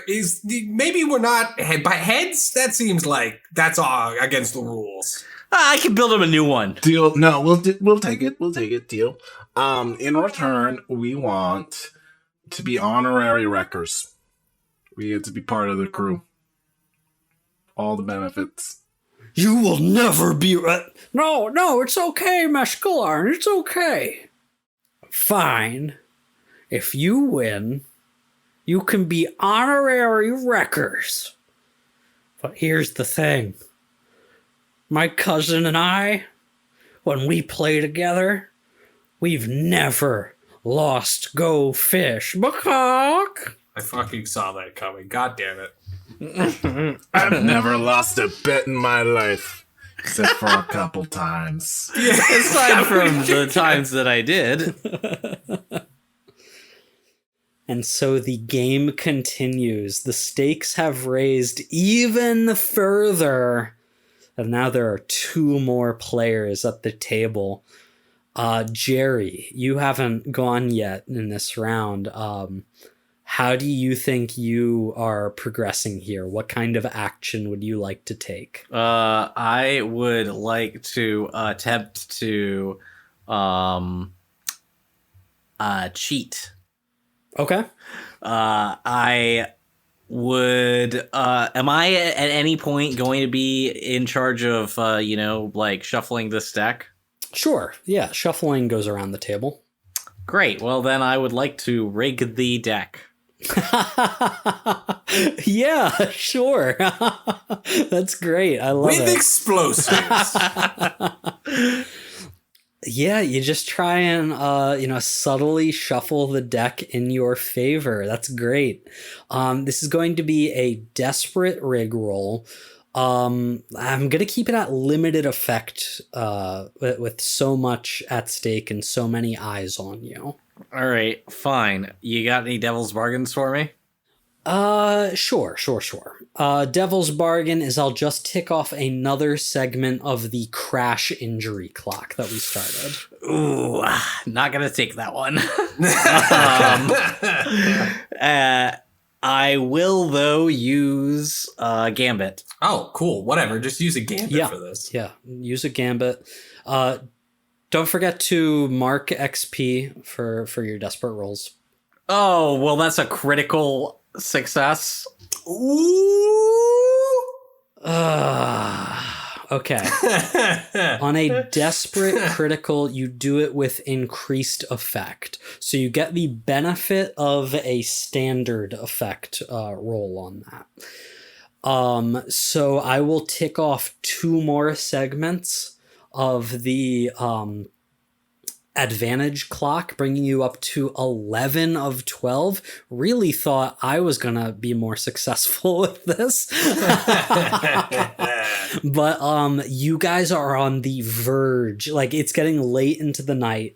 is maybe we're not by heads? That seems like that's all against the rules. I can build him a new one. Deal. No, we'll take it. We'll take it. Deal. In return, we want to be honorary wreckers. We get to be part of the crew. All the benefits. You will never be... No, it's okay, Mescaline. It's okay. Fine. If you win, you can be honorary wreckers. But here's the thing. My cousin and I, when we play together, we've never lost Go Fish. Macaque! I fucking saw that coming. God damn it. I've never lost a bet in my life. Except for a couple times. Aside from the times that I did. And so the game continues. The stakes have raised even further. And now there are 2 more players at the table. Jerry, you haven't gone yet in this round. How do you think you are progressing here? What kind of action would you like to take? I would like to attempt to cheat. Okay. I would am I at any point going to be in charge of like shuffling this deck? Sure. Yeah, shuffling goes around the table. Great. Well, then I would like to rig the deck. Yeah, sure. That's great. I love With it. explosives. Yeah, you just try and subtly shuffle the deck in your favor. That's great. This is going to be a desperate rig roll. I'm gonna keep it at limited effect with so much at stake and so many eyes on you. All right, fine. You got any devil's bargains for me? Sure. Devil's bargain is I'll just tick off another segment of the crash injury clock that we started. Ooh, not gonna take that one. I will though use Gambit. Oh, cool. Whatever. Just use a gambit for this. Yeah, use a gambit. Don't forget to mark XP for your desperate rolls. Oh, well, that's a critical success. Ooh. Okay. On a desperate critical, you do it with increased effect. So you get the benefit of a standard effect roll on that. So I will tick off 2 more segments of the advantage clock, bringing you up to 11 of 12. Really thought I was gonna be more successful with this. But you guys are on the verge. Like, it's getting late into the night.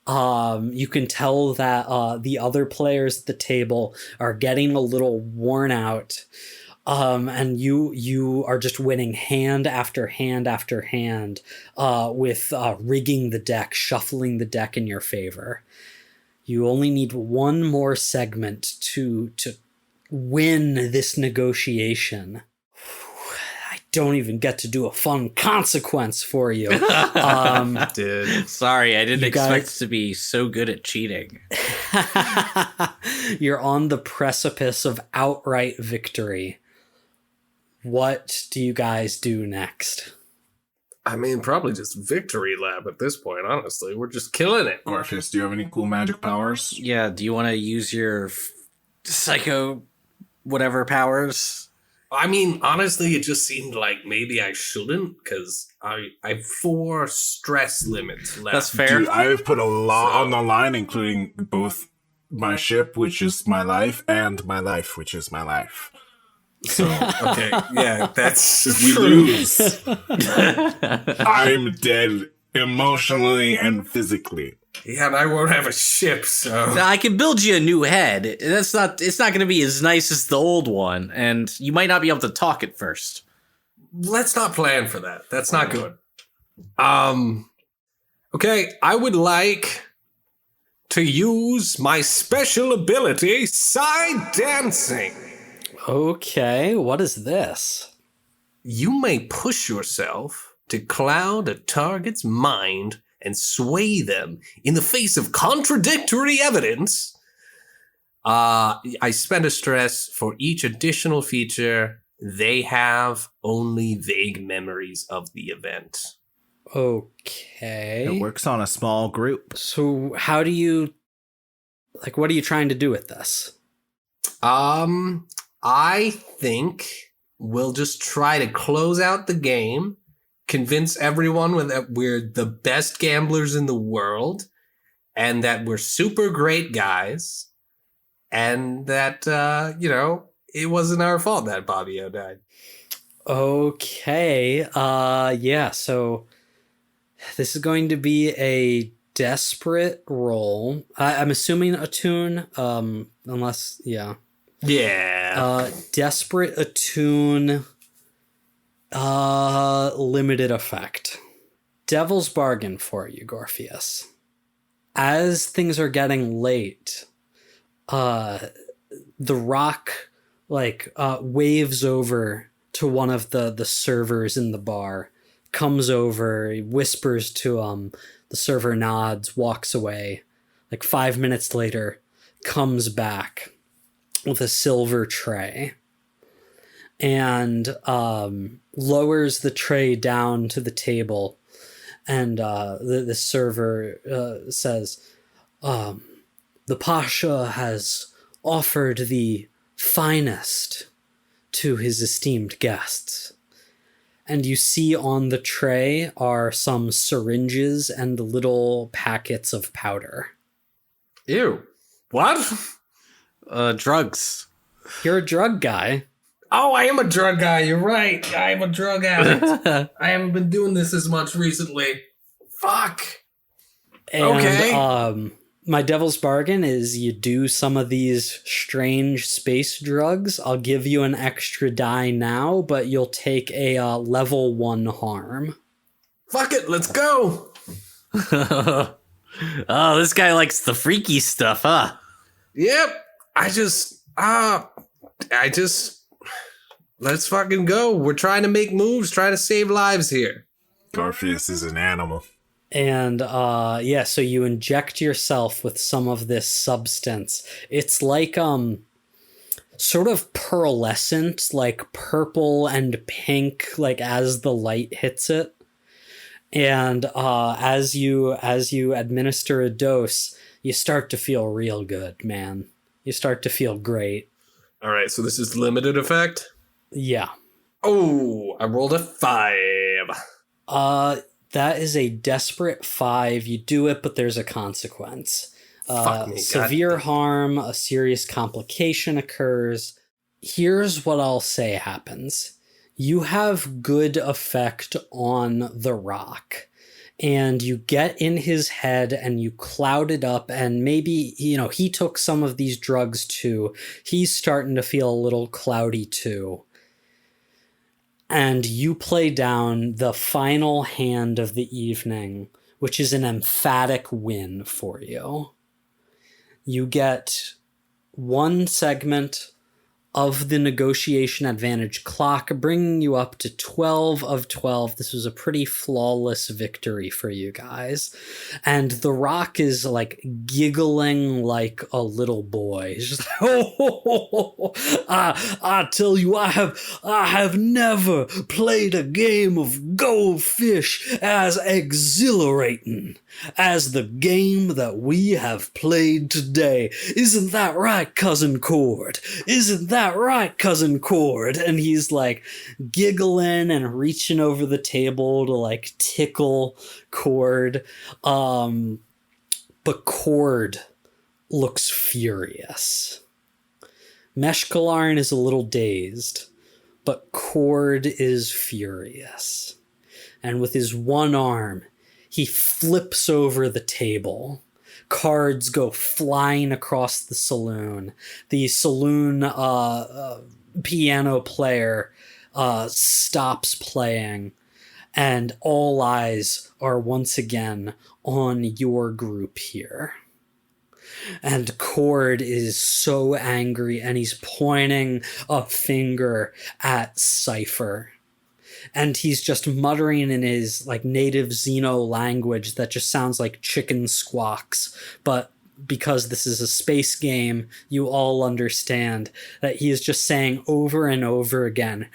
You can tell that the other players at the table are getting a little worn out. And you are just winning hand after hand after hand with rigging the deck, shuffling the deck in your favor. You only need 1 more segment to win this negotiation. I don't even get to do a fun consequence for you. Dude. Sorry, I didn't expect guys- to be so good at cheating. You're on the precipice of outright victory. What do you guys do next? I mean, probably just victory lap at this point, honestly. We're just killing it. Orpheus, do you have any cool magic powers? Yeah, do you want to use your psycho whatever powers? I mean, honestly, it just seemed like maybe I shouldn't, because I have 4 stress limits left. That's fair. Dude, I've put a lot on the line, including both my ship, which is my life, and my life, which is my life. So, okay, yeah, that's If we true. lose, I'm dead emotionally and physically. Yeah, and I won't have a ship, so... I can build you a new head. It's not going to be as nice as the old one, and you might not be able to talk at first. Let's not plan for that. That's not good. Okay, I would like to use my special ability, side dancing. Okay, what is this? You may push yourself to cloud a target's mind and sway them in the face of contradictory evidence. I spend a stress for each additional feature. They have only vague memories of the event. Okay. It works on a small group. So how do you... Like, what are you trying to do with this? I think we'll just try to close out the game, convince everyone that we're the best gamblers in the world, and that we're super great guys, and that, it wasn't our fault that Bobbio died. Okay. Yeah, so this is going to be a desperate roll. I'm assuming attune, unless, yeah. Yeah. Desperate attune, limited effect. Devil's bargain for you, Gorpheus. As things are getting late, the rock waves over to one of the servers in the bar, comes over, he whispers to the server, nods, walks away. 5 minutes later, comes back with a silver tray and lowers the tray down to the table, and the server says, the Pasha has offered the finest to his esteemed guests. And you see on the tray are some syringes and little packets of powder. Ew. What? Drugs. You're a drug guy. Oh, I am a drug guy. You're right. I am a drug addict. I haven't been doing this as much recently. Fuck. And, okay. My devil's bargain is you do some of these strange space drugs. I'll give you an extra die now, but you'll take a level 1 harm. Fuck it. Let's go. Oh, this guy likes the freaky stuff, huh? Yep. Let's fucking go. We're trying to make moves, trying to save lives here. Garfius is an animal. And so you inject yourself with some of this substance. It's like sort of pearlescent, like purple and pink, like as the light hits it. And as you administer a dose, you start to feel real good, man. You start to feel great. All right, so this is limited effect? Yeah. Oh, I rolled a 5. That is a desperate 5. You do it, but there's a consequence. Fuck me, severe harm, a serious complication occurs. Here's what I'll say happens. You have good effect on the rock, and you get in his head and you cloud it up, and maybe, he took some of these drugs too. He's starting to feel a little cloudy too. And you play down the final hand of the evening, which is an emphatic win for you. You get 1 segment of the negotiation advantage clock, bringing you up to 12 of 12. This was a pretty flawless victory for you guys. And the rock is giggling like a little boy. He's just I tell you, I have never played a game of goldfish as exhilarating as the game that we have played today. Isn't that right, Cousin Cord? Isn't that right, Cousin Cord? And he's giggling and reaching over the table to tickle Cord. But Cord looks furious. Meshkalarn is a little dazed, but Cord is furious. And with his one arm, he flips over the table. Cards go flying across the saloon. The saloon piano player stops playing, and all eyes are once again on your group here. And Cord is so angry, and he's pointing a finger at Cypher. And he's just muttering in his like native Xeno language that just sounds like chicken squawks. But because this is a space game, you all understand that he is just saying over and over again,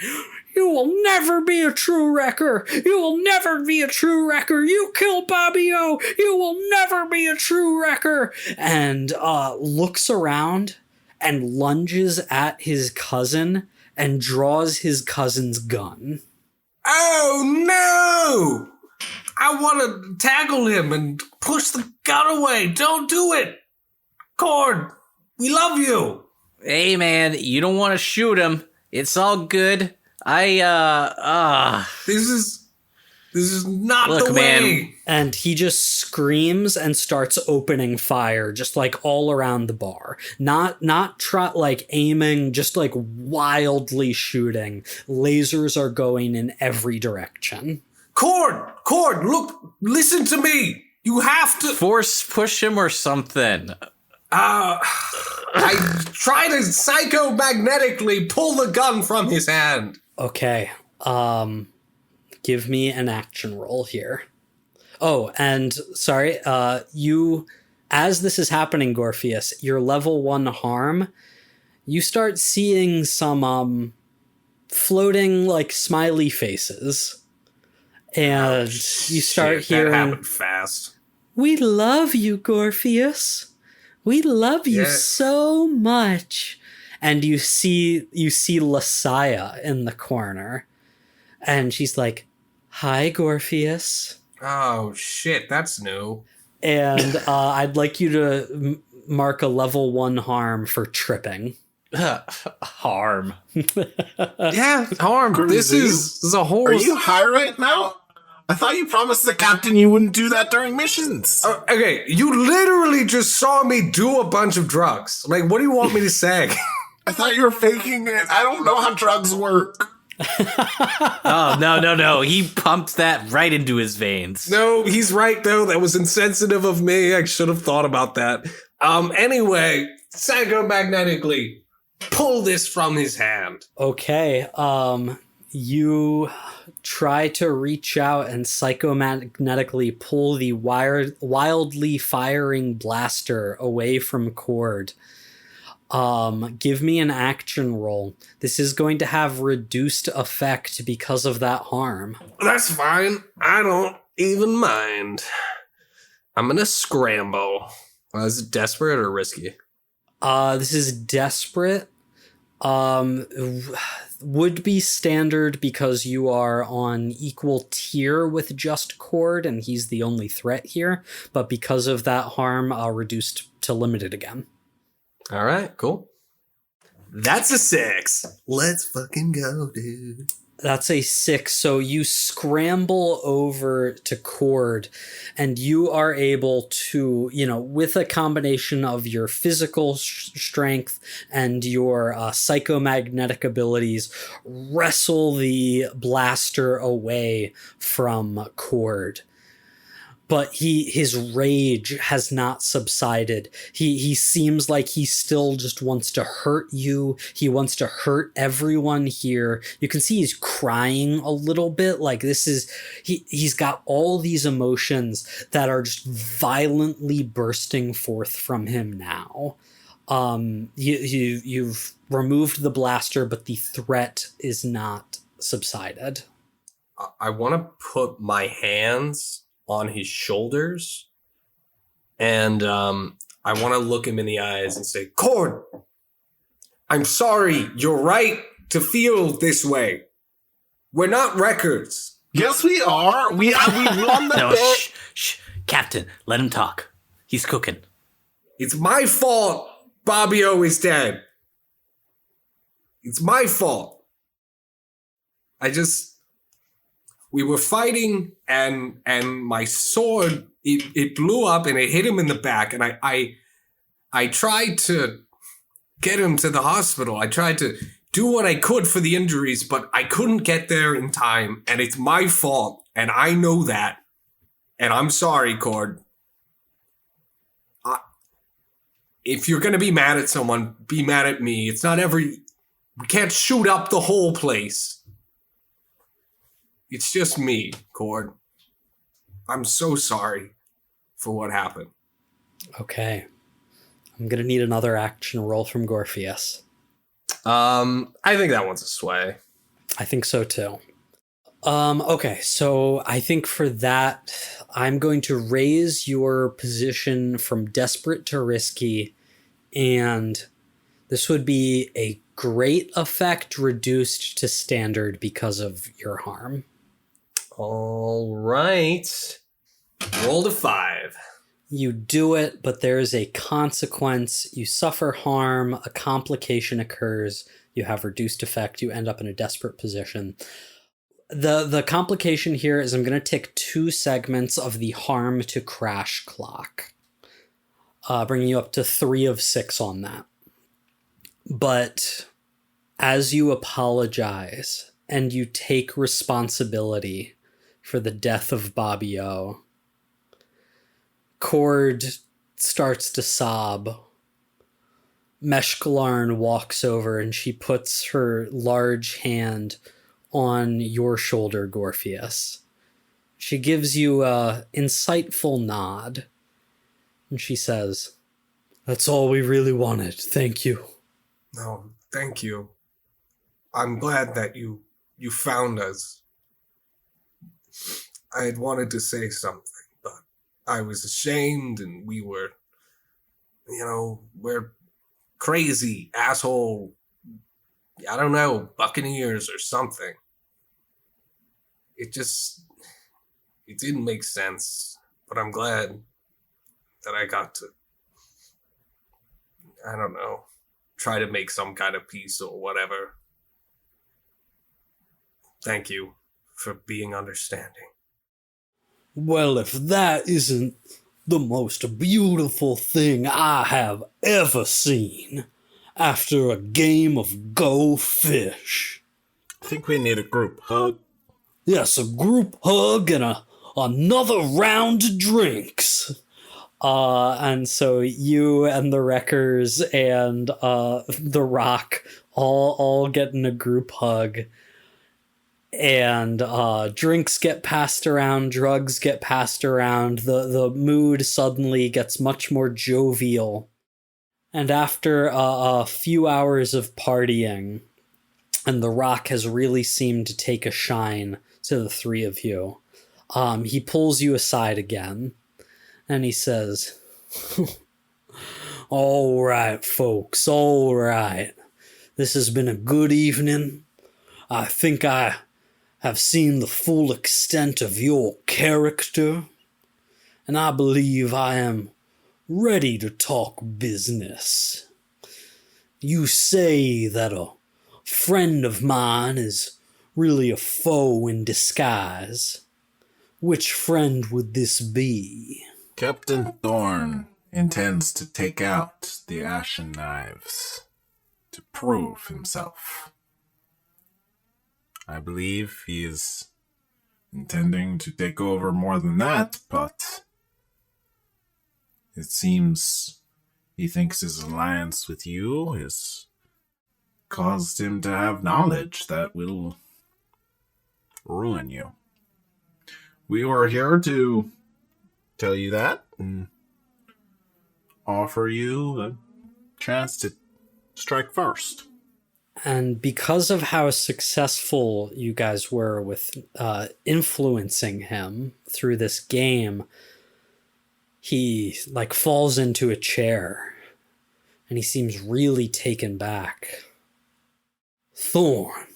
"You will never be a true wrecker! You will never be a true wrecker! You kill Bobbio! You will never be a true wrecker!" And looks around and lunges at his cousin and draws his cousin's gun. Oh no! I want to tackle him and push the gun away. Don't do it! Cord, we love you! Hey, man, you don't want to shoot him. It's all good. This is not Look, the man. way. And he just screams and starts opening fire, just like all around the bar. Not like aiming, just like wildly shooting. Lasers are going in every direction. Cord, look, listen to me. You have to. Force push him or something. I try to psychomagnetically pull the gun from his hand. Okay, give me an action roll here. Oh, and sorry, you, as this is happening, Gorpheus, your level 1 harm, you start seeing some, floating, like, smiley faces. And you start hearing, That happened fast. "We love you, Gorpheus. We love you so much." And you see Lasaya in the corner. And she's like, "Hi, Gorpheus." Oh shit, that's new. And I'd like you to mark a level 1 harm for tripping. Harm. Yeah, harm. This is a whole. Are you high right now? I thought you promised the captain you wouldn't do that during missions. Okay, you literally just saw me do a bunch of drugs. Like, what do you want me to say? I thought you were faking it. I don't know how drugs work. Oh, no. He pumped that right into his veins. No, he's right though. That was insensitive of me. I should have thought about that. Anyway, psychomagnetically pull this from his hand. Okay, you try to reach out and psychomagnetically pull the wildly firing blaster away from Cord. Give me an action roll. This is going to have reduced effect because of that harm. That's fine. I don't even mind. I'm gonna scramble. Is it desperate or risky? This is desperate. Would be standard because you are on equal tier with Just Cord and he's the only threat here, but because of that harm, reduced to limited again. All right, cool. That's a 6. Let's fucking go, dude. That's a 6. So you scramble over to Cord and you are able to, with a combination of your physical strength and your psychomagnetic abilities, wrestle the blaster away from Cord. But his rage has not subsided. He seems like he still just wants to hurt you. He wants to hurt everyone here. You can see he's crying a little bit. Like he's got all these emotions that are just violently bursting forth from him now. You've removed the blaster, but the threat is not subsided. I want to put my hands on his shoulders, and I want to look him in the eyes and say, Cord, I'm sorry, you're right to feel this way. We're not wreckers. Yes, we are. We won the No, bet. shh. Captain, let him talk. He's cooking. It's my fault Bobbio is dead. It's my fault. We were fighting and my sword, it blew up and it hit him in the back, and I tried to get him to the hospital. I tried to do what I could for the injuries, but I couldn't get there in time, and it's my fault. And I know that. And I'm sorry, Cord. If you're going to be mad at someone, be mad at me. It's not every... We can't shoot up the whole place. It's just me, Cord. I'm so sorry for what happened. Okay. I'm going to need another action roll from Gorpheus. I think that one's a sway. I think so too. Okay, so I think for that, I'm going to raise your position from desperate to risky, and this would be a great effect reduced to standard because of your harm. All right. Roll to 5. You do it, but there is a consequence. You suffer harm, a complication occurs, you have reduced effect, you end up in a desperate position. The complication here is I'm going to take 2 segments of the harm to crash clock, bringing you up to 3 of 6 on that. But as you apologize and you take responsibility for the death of Bobby O, Cord starts to sob. Meshkalarn walks over and she puts her large hand on your shoulder, Gorpheus. She gives you a insightful nod, and she says, "That's all we really wanted. Thank you." No, thank you. I'm glad that you found us. I had wanted to say something, but I was ashamed, and we were, we're crazy, asshole, I don't know, buccaneers or something. It didn't make sense, but I'm glad that I got to, I don't know, try to make some kind of peace or whatever. Thank you for being understanding. Well, if that isn't the most beautiful thing I have ever seen after a game of Go Fish. I think we need a group hug. Yes, a group hug and another round of drinks. And so you and the Wreckers and the Rock all get in a group hug. And drinks get passed around, drugs get passed around, the mood suddenly gets much more jovial. And after a few hours of partying, and the Rock has really seemed to take a shine to the 3 of you, he pulls you aside again, and he says, "All right, folks, all right. This has been a good evening. I think I have seen the full extent of your character, and I believe I am ready to talk business. You say that a friend of mine is really a foe in disguise. Which friend would this be?" Captain Thorn intends to take out the Ashen Knives to prove himself. I believe he is intending to take over more than that, but it seems he thinks his alliance with you has caused him to have knowledge that will ruin you. We were here to tell you that and offer you a chance to strike first. And because of how successful you guys were with influencing him through this game, he falls into a chair and he seems really taken back. "Thorn,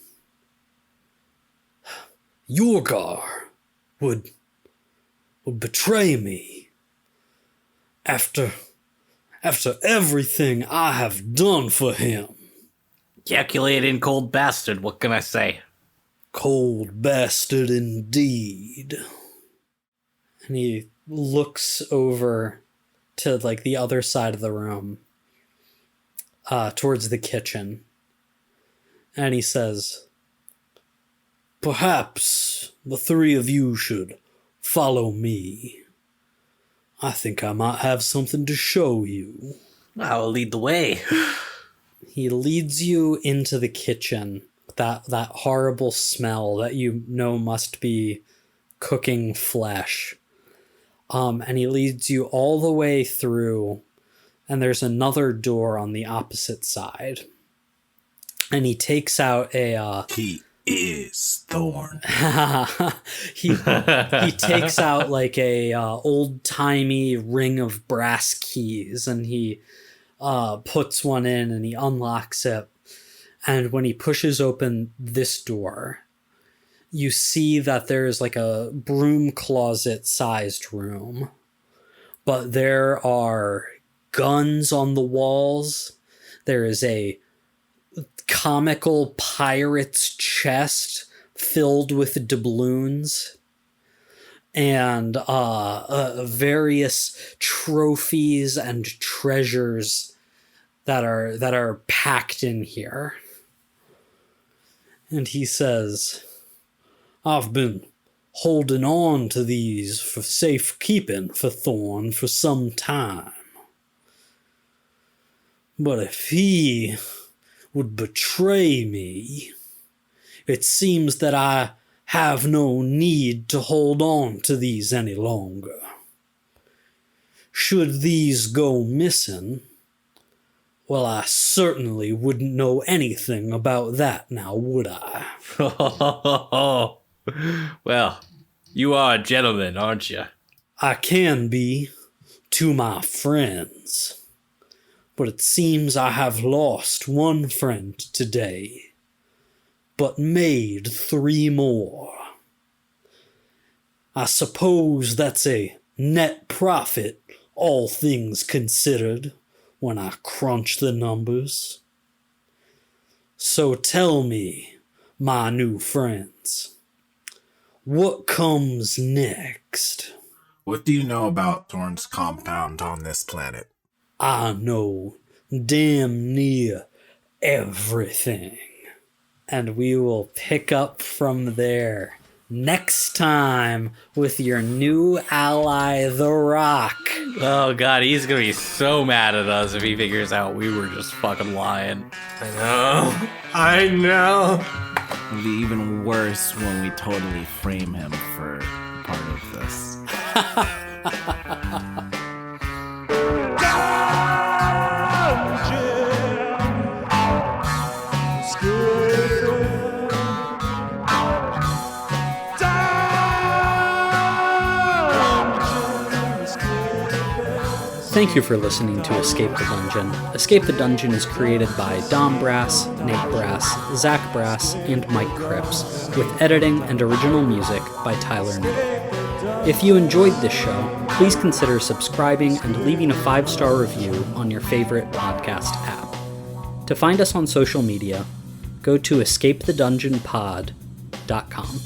Yorgar would betray me after everything I have done for him." Calculating cold bastard, what can I say? Cold bastard indeed. And he looks over to the other side of the room, towards the kitchen, and he says, Perhaps the three of you should follow me. I think I might have something to show you. I will lead the way. He leads you into the kitchen. That horrible smell that you know must be cooking flesh. And he leads you all the way through, and there's another door on the opposite side. And he takes out a... He is Thorn. he takes out like a old-timey ring of brass keys, and he puts one in and he unlocks it. And when he pushes open this door, you see that there's like a broom closet sized room, but there are guns on the walls. There is a comical pirate's chest filled with doubloons and various trophies and treasures that are packed in here. And he says, I've been holding on to these for safekeeping for Thorn for some time. But if he would betray me, it seems that I have no need to hold on to these any longer. Should these go missing, well, I certainly wouldn't know anything about that now, would I? Well, you are a gentleman, aren't you? I can be to my friends, but it seems I have lost one friend today, but made 3 more. I suppose that's a net profit, all things considered, when I crunch the numbers. So tell me, my new friends, what comes next? What do you know about Thorn's compound on this planet? I know damn near everything. And we will pick up from there next time with your new ally, The Rock. Oh god, he's gonna be so mad at us if he figures out we were just fucking lying. I know. It'll be even worse when we totally frame him for part of this. Thank you for listening to Escape the Dungeon. Escape the Dungeon is created by Dom Brass, Nate Brass, Zach Brass, and Mike Cripps, with editing and original music by Tyler Newell. If you enjoyed this show, please consider subscribing and leaving a 5-star review on your favorite podcast app. To find us on social media, go to escapethedungeonpod.com.